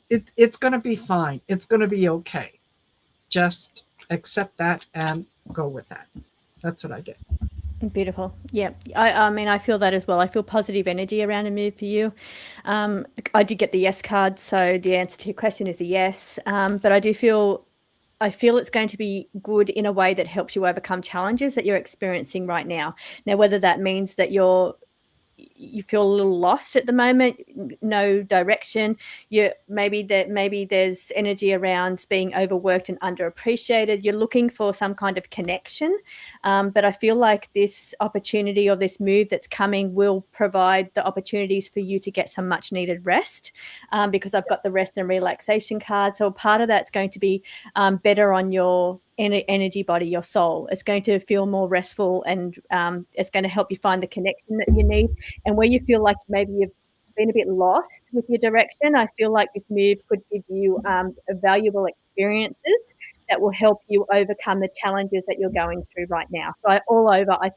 It's going to be fine. It's going to be okay. Just accept that and go with that. That's what I did. Beautiful. Yeah. I mean, I feel that as well. I feel positive energy around a move for you. I did get the yes card, so the answer to your question is a yes. But I feel it's going to be good in a way that helps you overcome challenges that you're experiencing right now. Now, whether that means that you feel a little lost at the moment, no direction, maybe there's energy around being overworked and underappreciated, you're looking for some kind of connection, but I feel like this opportunity or this move that's coming will provide the opportunities for you to get some much needed rest, because I've got the rest and relaxation card. So part of that's going to be better on your energy body, your soul. It's going to feel more restful, and it's going to help you find the connection that you need. And where you feel like maybe you've been a bit lost with your direction, I feel like this move could give you valuable experiences that will help you overcome the challenges that you're going through right now. So I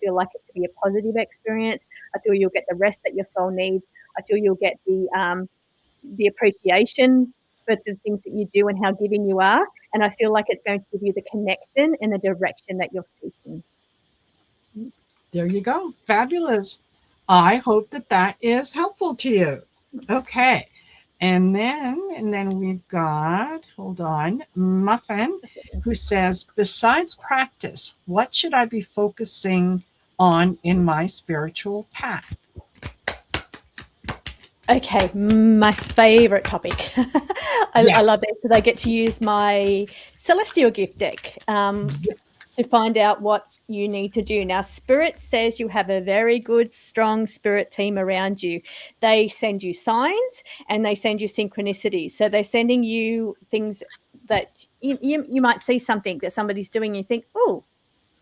feel like it to be a positive experience. I feel you'll get the rest that your soul needs. I feel you'll get the appreciation for the things that you do and how giving you are. And I feel like it's going to give you the connection and the direction that you're seeking. There you go. Fabulous. I hope that is helpful to you. Okay. And then we've got, hold on, Muffin, who says, besides practice, what should I be focusing on in my spiritual path? Okay, my favorite topic. I Yes. love that because I get to use my Celestial Gift deck Yes. to find out what you need to do. Now, Spirit says you have a very good, strong spirit team around you. They send you signs and they send you synchronicities. So they're sending you things that you might see something that somebody's doing and you think, oh,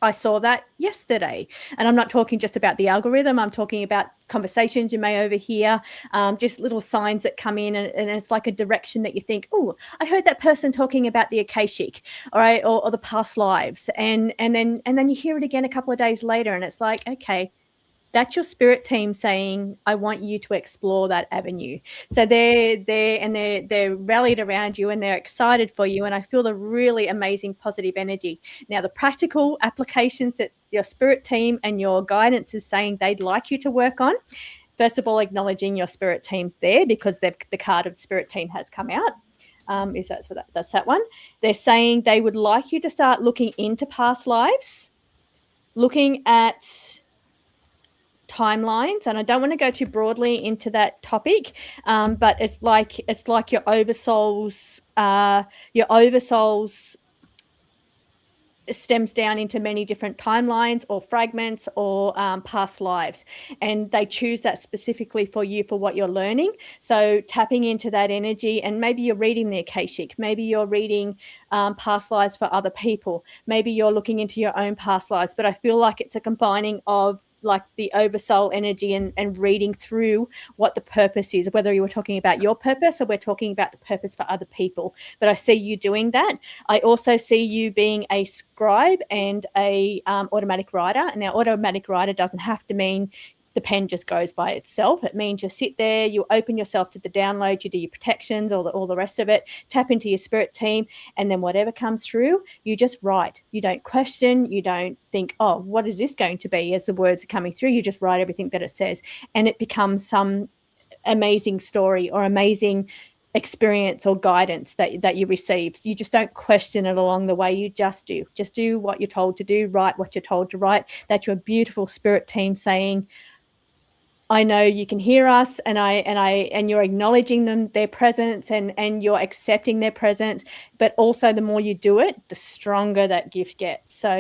I saw that yesterday. And I'm not talking just about the algorithm. I'm talking about conversations you may overhear, just little signs that come in, and it's like a direction that you think, oh, I heard that person talking about the Akashic, all right, or the past lives. And then you hear it again a couple of days later, and it's like, okay, that's your spirit team saying, I want you to explore that avenue. So they're rallied around you and they're excited for you. And I feel the really amazing positive energy. Now, the practical applications that your spirit team and your guidance is saying they'd like you to work on. First of all, acknowledging your spirit team's there because the card of spirit team has come out. That's that one. They're saying they would like you to start looking into past lives, looking at timelines, and I don't want to go too broadly into that topic, but it's like your oversouls stems down into many different timelines or fragments or past lives, and they choose that specifically for you for what you're learning. So tapping into that energy, and maybe you're reading the Akashic, maybe you're reading past lives for other people, maybe you're looking into your own past lives, but I feel like it's a combining of like the oversoul energy and reading through what the purpose is, whether you were talking about your purpose or we're talking about the purpose for other people. But I see you doing that. I also see you being a scribe and a automatic writer. Now, automatic writer doesn't have to mean the pen just goes by itself. It means you sit there, you open yourself to the download, you do your protections, all the rest of it, tap into your spirit team, and then whatever comes through, you just write. You don't question, you don't think, oh, what is this going to be as the words are coming through? You just write everything that it says, and it becomes some amazing story or amazing experience or guidance that you receive. So you just don't question it along the way. You just do what you're told to do, write what you're told to write. That's your beautiful spirit team saying, I know you can hear us, and you're acknowledging their presence, and you're accepting their presence. But also, the more you do it, the stronger that gift gets. So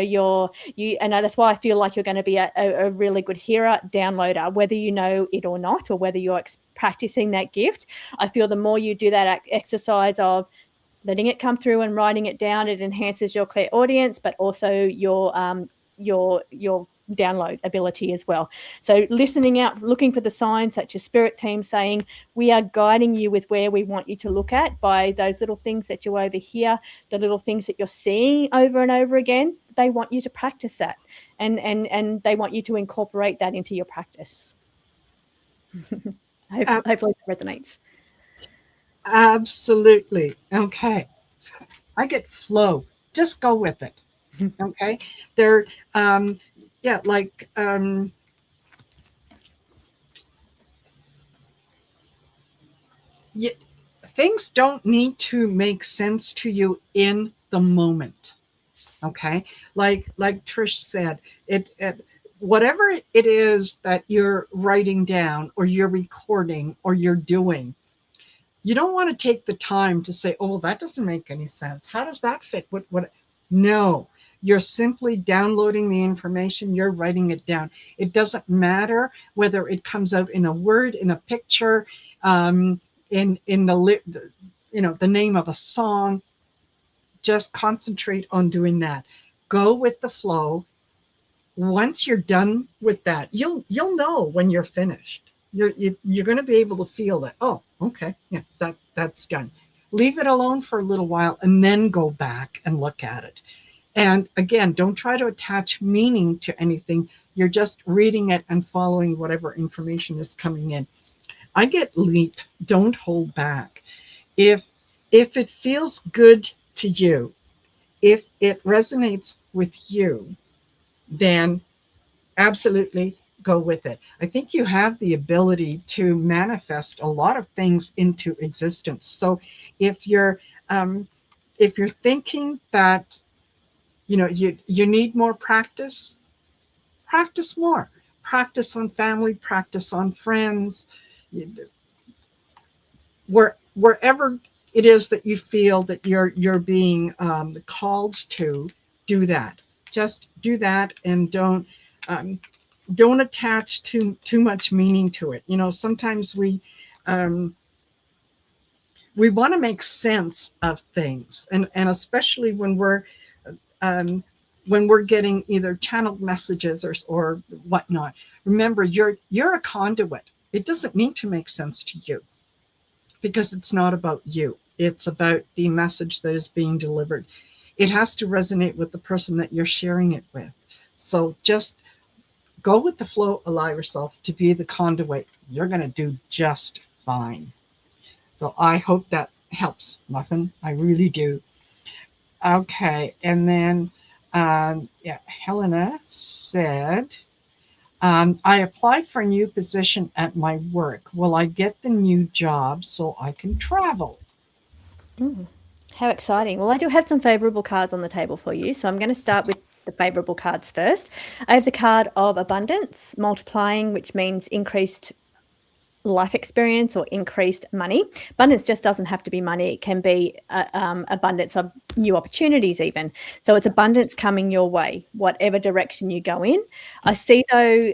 and that's why I feel like you're going to be a really good hearer, downloader, whether you know it or not, or whether you're practicing that gift. I feel the more you do that exercise of letting it come through and writing it down, it enhances your clairaudience, but also your download ability as well. So listening out, looking for the signs, such as spirit team saying, we are guiding you with where we want you to look at by those little things that you overhear, the little things that you're seeing over and over again. They want you to practice that, and they want you to incorporate that into your practice. Hopefully that resonates. Absolutely. Okay. I get flow. Just go with it. Okay. There, yeah, like, things don't need to make sense to you in the moment. Okay. Like Trish said, it whatever it is that you're writing down or you're recording or you're doing, you don't want to take the time to say, oh, well, that doesn't make any sense. How does that fit? What? No, you're simply downloading the information. You're writing it down. It doesn't matter whether it comes out in a word, in a picture, in the name of a song. Just concentrate on doing that. Go with the flow. Once you're done with that, you'll know when you're finished. You're going to be able to feel that, oh, okay, yeah, that's done. Leave it alone for a little while and then go back and look at it. And again, don't try to attach meaning to anything. You're just reading it and following whatever information is coming in. I get leap. Don't hold back. If it feels good to you, if it resonates with you, then absolutely go with it. I think you have the ability to manifest a lot of things into existence. So if you're thinking that you need more practice, practice more. Practice on family, practice on friends, wherever it is that you feel that you're being called to do that. Just do that, and don't attach too much meaning to it. Sometimes we want to make sense of things, and especially when we're getting either channeled messages or whatnot. Remember, you're a conduit. It doesn't need to make sense to you, because it's not about you. It's about the message that is being delivered. It has to resonate with the person that you're sharing it with. So just go with the flow. Allow yourself to be the conduit. You're going to do just fine. So I hope that helps, Muffin. I really do. Okay. And then, Helena said, I applied for a new position at my work. Will I get the new job so I can travel? How exciting. Well, I do have some favorable cards on the table for you. So I'm going to start with the favorable cards first. I have the card of abundance, multiplying, which means increased life experience or increased money. Abundance just doesn't have to be money. It can be abundance of new opportunities even. So it's abundance coming your way, whatever direction you go in. I see, though,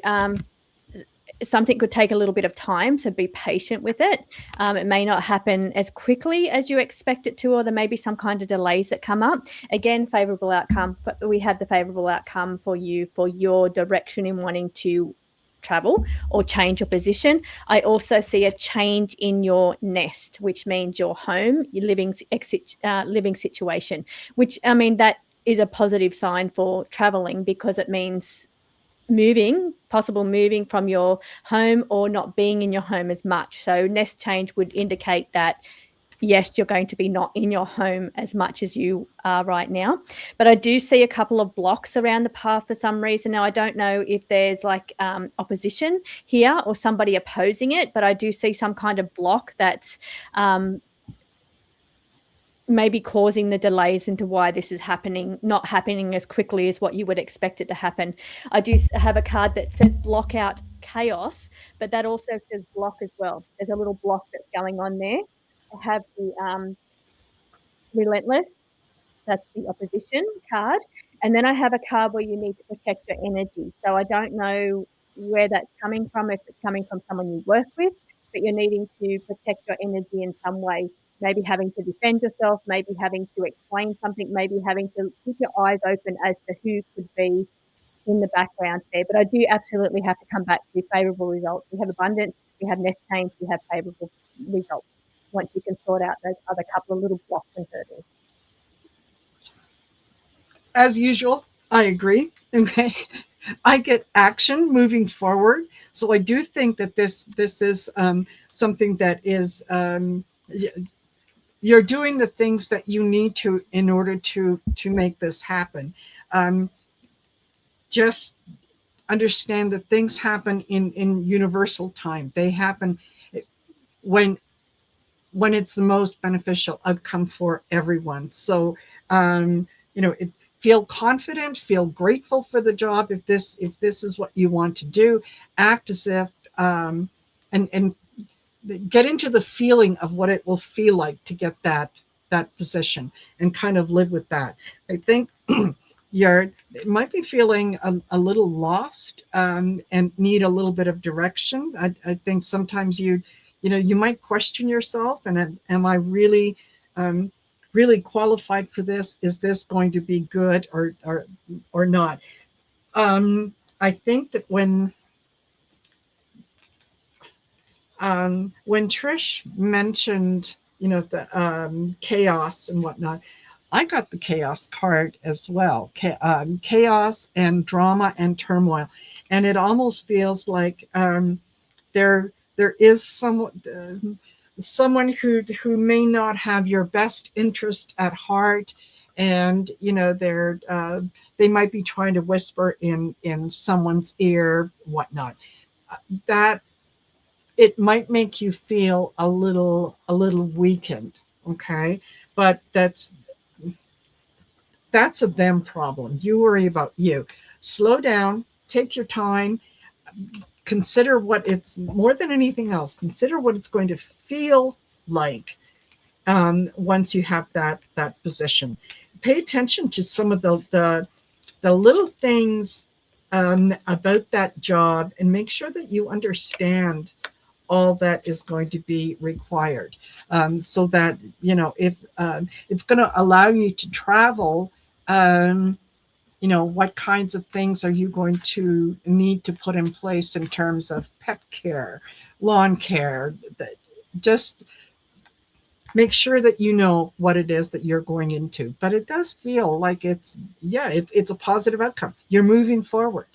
something could take a little bit of time, so be patient with it. It may not happen as quickly as you expect it to, or there may be some kind of delays that come up. Again, favorable outcome, but we have the favorable outcome for you for your direction in wanting to travel or change your position. I also see a change in your nest, which means your home, your living situation, which, I mean, that is a positive sign for traveling, because it means possible moving from your home or not being in your home as much. So nest change would indicate that, yes, you're going to be not in your home as much as you are right now. But I do see a couple of blocks around the path for some reason. Now, I don't know if there's like opposition here or somebody opposing it, but I do see some kind of block that's maybe causing the delays into why this is not happening as quickly as what you would expect it to happen. I do have a card that says block out chaos, but that also says block as well. There's a little block that's going on there. I have the relentless, that's the opposition card. And then I have a card where you need to protect your energy. So I don't know where that's coming from, if it's coming from someone you work with, but you're needing to protect your energy in some way. Maybe having to defend yourself, maybe having to explain something, maybe having to keep your eyes open as to who could be in the background there. But I do absolutely have to come back to favorable results. We have abundance, we have nest change, we have favorable results once you can sort out those other couple of little blocks and hurdles. As usual, I agree. Okay. I get action moving forward. So I do think that this is something that is you're doing the things that you need to in order to make this happen. Just understand that things happen in universal time. They happen when it's the most beneficial outcome for everyone. So feel confident, feel grateful for the job. If this is what you want to do, act as if and get into the feeling of what it will feel like to get that position and kind of live with that. I think you might be feeling a little lost and need a little bit of direction. I think sometimes you might question yourself, and am I really really qualified for this? Is this going to be good or not? I think that when Trish mentioned, the chaos and whatnot, I got the chaos card as well. Chaos and drama and turmoil, and it almost feels like there is someone who may not have your best interest at heart, and they might be trying to whisper in someone's ear, whatnot. That it might make you feel a little weakened, okay? But that's a them problem. You worry about you. Slow down, take your time, consider what it's, more than anything else, consider what it's going to feel like once you have that position. Pay attention to some of the little things about that job, and make sure that you understand all that is going to be required, so that if it's going to allow you to travel, what kinds of things are you going to need to put in place in terms of pet care, lawn care? Just make sure that you know what it is that you're going into. But it does feel like it's a positive outcome. You're moving forward,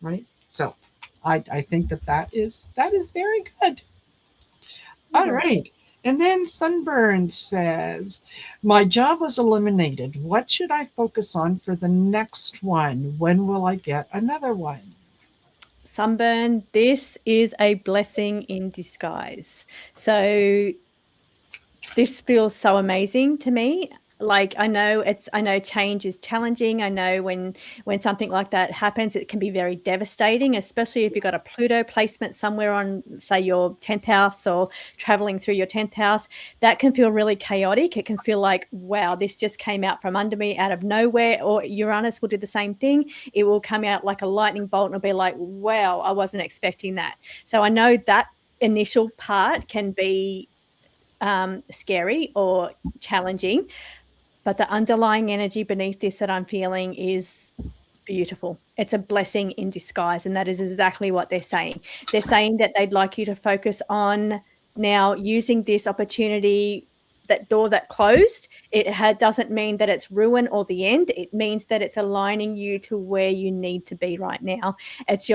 right? So I think that is very good. All right. And then Sunburn says, my job was eliminated. What should I focus on for the next one? When will I get another one? Sunburn, this is a blessing in disguise. So this feels so amazing to me. Like I know change is challenging. I know when something like that happens, it can be very devastating, especially if you've got a Pluto placement somewhere on, say, your 10th house, or traveling through your 10th house. That can feel really chaotic. It can feel like, wow, this just came out from under me out of nowhere. Or Uranus will do the same thing. It will come out like a lightning bolt and it'll be like, wow, I wasn't expecting that. So I know that initial part can be scary or challenging, but the underlying energy beneath this that I'm feeling is beautiful. It's a blessing in disguise, and that is exactly what they're saying. They're saying that they'd like you to focus on now using this opportunity. That door that closed, it doesn't mean that it's ruin or the end. It means that it's aligning you to where you need to be right now. It's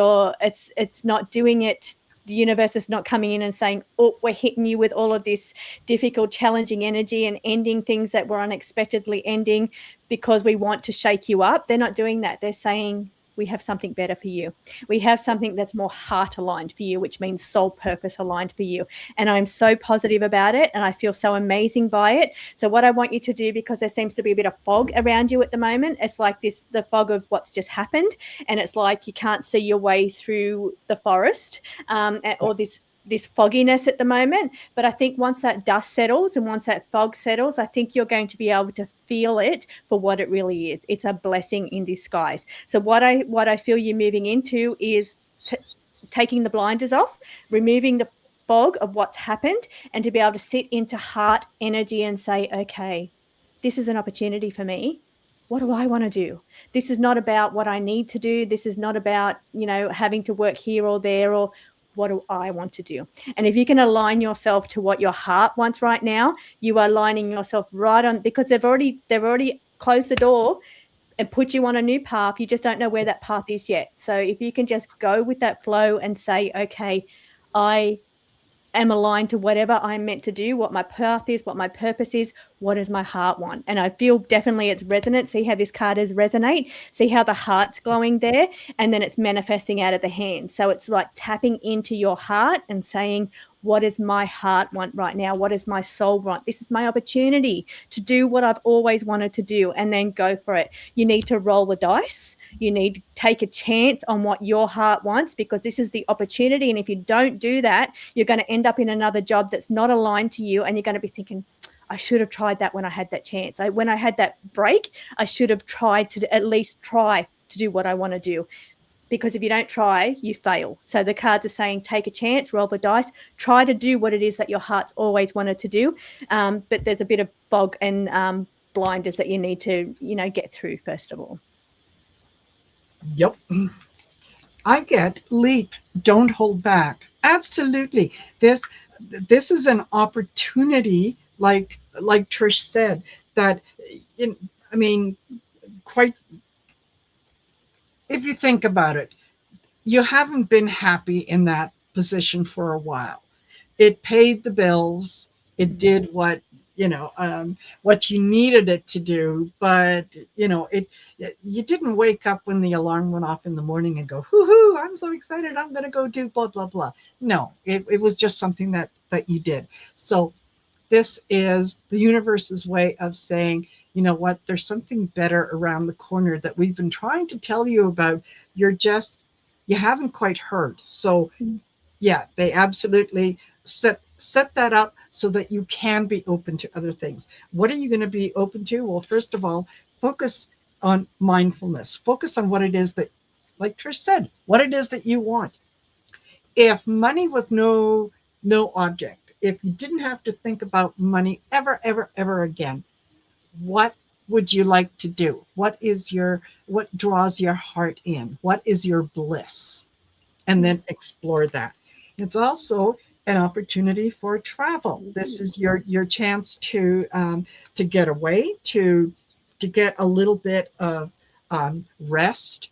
not doing it. The universe is not coming in and saying, oh, we're hitting you with all of this difficult, challenging energy and ending things that were unexpectedly ending because we want to shake you up. They're not doing that. They're saying, we have something better for you. We have something that's more heart aligned for you, which means soul purpose aligned for you. And I'm so positive about it, and I feel so amazing by it. So what I want you to do, because there seems to be a bit of fog around you at the moment, it's like the fog of what's just happened, and it's like you can't see your way through the forest, or this fogginess at the moment. But I think once that dust settles and once that fog settles, I think you're going to be able to feel it for what it really is. It's a blessing in disguise. So what I feel you're moving into is taking the blinders off, removing the fog of what's happened, and to be able to sit into heart energy and say, okay, this is an opportunity for me. what do I want to do? This is not about what I need to do. This is not about, having to work here or there, or what do I want to do? And if you can align yourself to what your heart wants right now, you are aligning yourself right on, because they've already closed the door and put you on a new path. You just don't know where that path is yet. So if you can just go with that flow and say, okay, I am aligned to whatever I'm meant to do, what my path is, what my purpose is, what does my heart want? And I feel definitely it's resonant. See how this card is resonate? See how the heart's glowing there? And then it's manifesting out of the hand. So it's like tapping into your heart and saying, what does my heart want right now? What does my soul want? This is my opportunity to do what I've always wanted to do, and then go for it. You need to roll the dice. You need to take a chance on what your heart wants, because this is the opportunity. And if you don't do that, you're going to end up in another job that's not aligned to you. And you're going to be thinking, I should have tried that when I had that chance. When I had that break, I should have tried to at least try to do what I want to do. Because if you don't try, you fail. So the cards are saying, take a chance, roll the dice, try to do what it is that your heart's always wanted to do. But there's a bit of fog and blinders that you need to, get through first of all. Yep. I get leap, don't hold back. Absolutely. This is an opportunity, like Trish said, that, quite, if you think about it, you haven't been happy in that position for a while. It paid the bills. It did what you needed it to do, but you didn't wake up when the alarm went off in the morning and go, hoo-hoo, I'm so excited, I'm going to go do blah, blah, blah. No, it was just something that you did. So this is the universe's way of saying, you know what, there's something better around the corner that we've been trying to tell you about. You haven't quite heard. So yeah, they absolutely set that up so that you can be open to other things. What are you going to be open to? Well, first of all, focus on mindfulness. Focus on what it is that, like Trish said, what it is that you want. If money was no object, if you didn't have to think about money ever, ever, ever again, what would you like to do? What draws your heart in? What is your bliss? And then explore that. It's also an opportunity for travel. This is your chance to get away, to get a little bit of rest,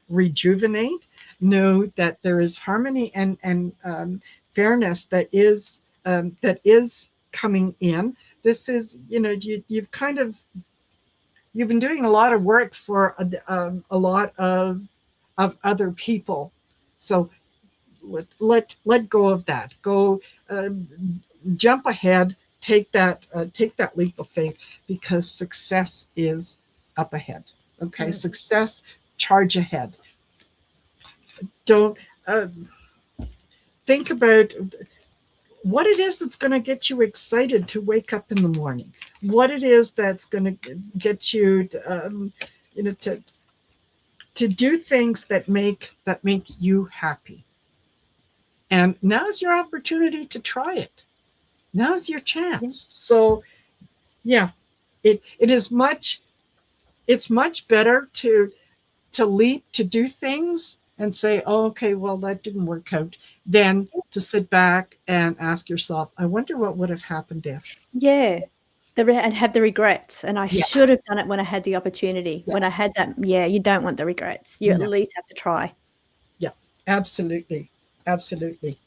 rejuvenate. Know that there is harmony and fairness that is coming in. This is, you've been doing a lot of work for a lot of other people. So let go of that. Go jump ahead. Take that leap of faith, because success is up ahead. Okay, mm-hmm. Success, charge ahead. Don't think about what it is that's going to get you excited to wake up in the morning. What it is that's going to get you to do things that make you happy. And now's your opportunity to try it. Now's your chance. So yeah, it's much better to leap, to do things and say, oh, okay, well, that didn't work out, than to sit back and ask yourself, I wonder what would have happened if. Yeah. And have the regrets. And I should have done it when I had the opportunity. Yes. When I had that, you don't want the regrets. You at least have to try. Yeah, absolutely. Absolutely.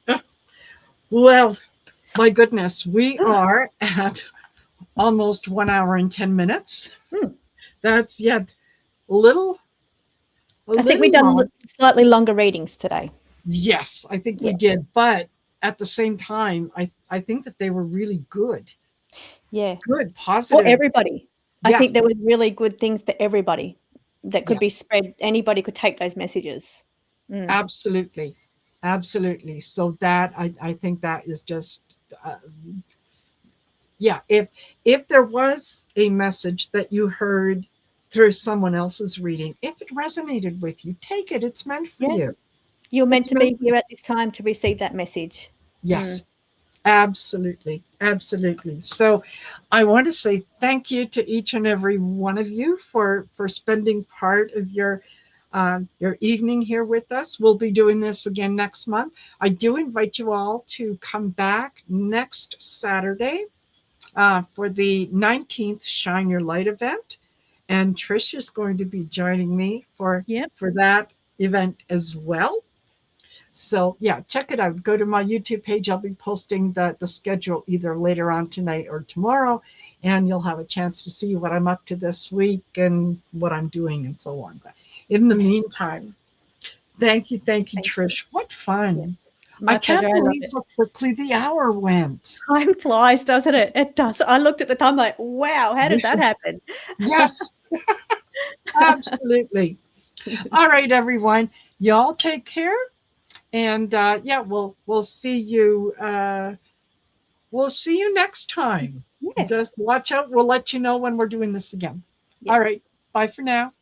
Well, my goodness, we are at almost 1 hour and 10 minutes. That's I think we've done slightly longer readings today. Yes, I think we did. But at the same time, I think that they were really good. Yeah. Good, positive. For everybody. Yes. I think there were really good things for everybody that could be spread. Anybody could take those messages. Absolutely. Absolutely. So that, I think that is just, if there was a message that you heard through someone else's reading, if it resonated with you, take it. It's meant for you. You're meant to be here at this time to receive that message. Yes. Absolutely. Absolutely. So I want to say thank you to each and every one of you for spending part of your evening here with us. We'll be doing this again next month. I do invite you all to come back next Saturday for the 19th Shine Your Light event. And Trish is going to be joining me Yep. for that event as well. So yeah, check it out. Go to my YouTube page. I'll be posting the schedule either later on tonight or tomorrow, and you'll have a chance to see what I'm up to this week and what I'm doing and so on. But in the meantime, thank you, Thank you. Trish. What Yeah. fun. I My can't pleasure. I love believe it. how quickly the hour went. Time flies, doesn't it? It does. I looked at the time like, wow, how did that happen? Yes, absolutely. All right, everyone. Y'all take care. And yeah, we'll see you next time. Yeah. Just watch out. We'll let you know when we're doing this again. Yeah. All right. Bye for now.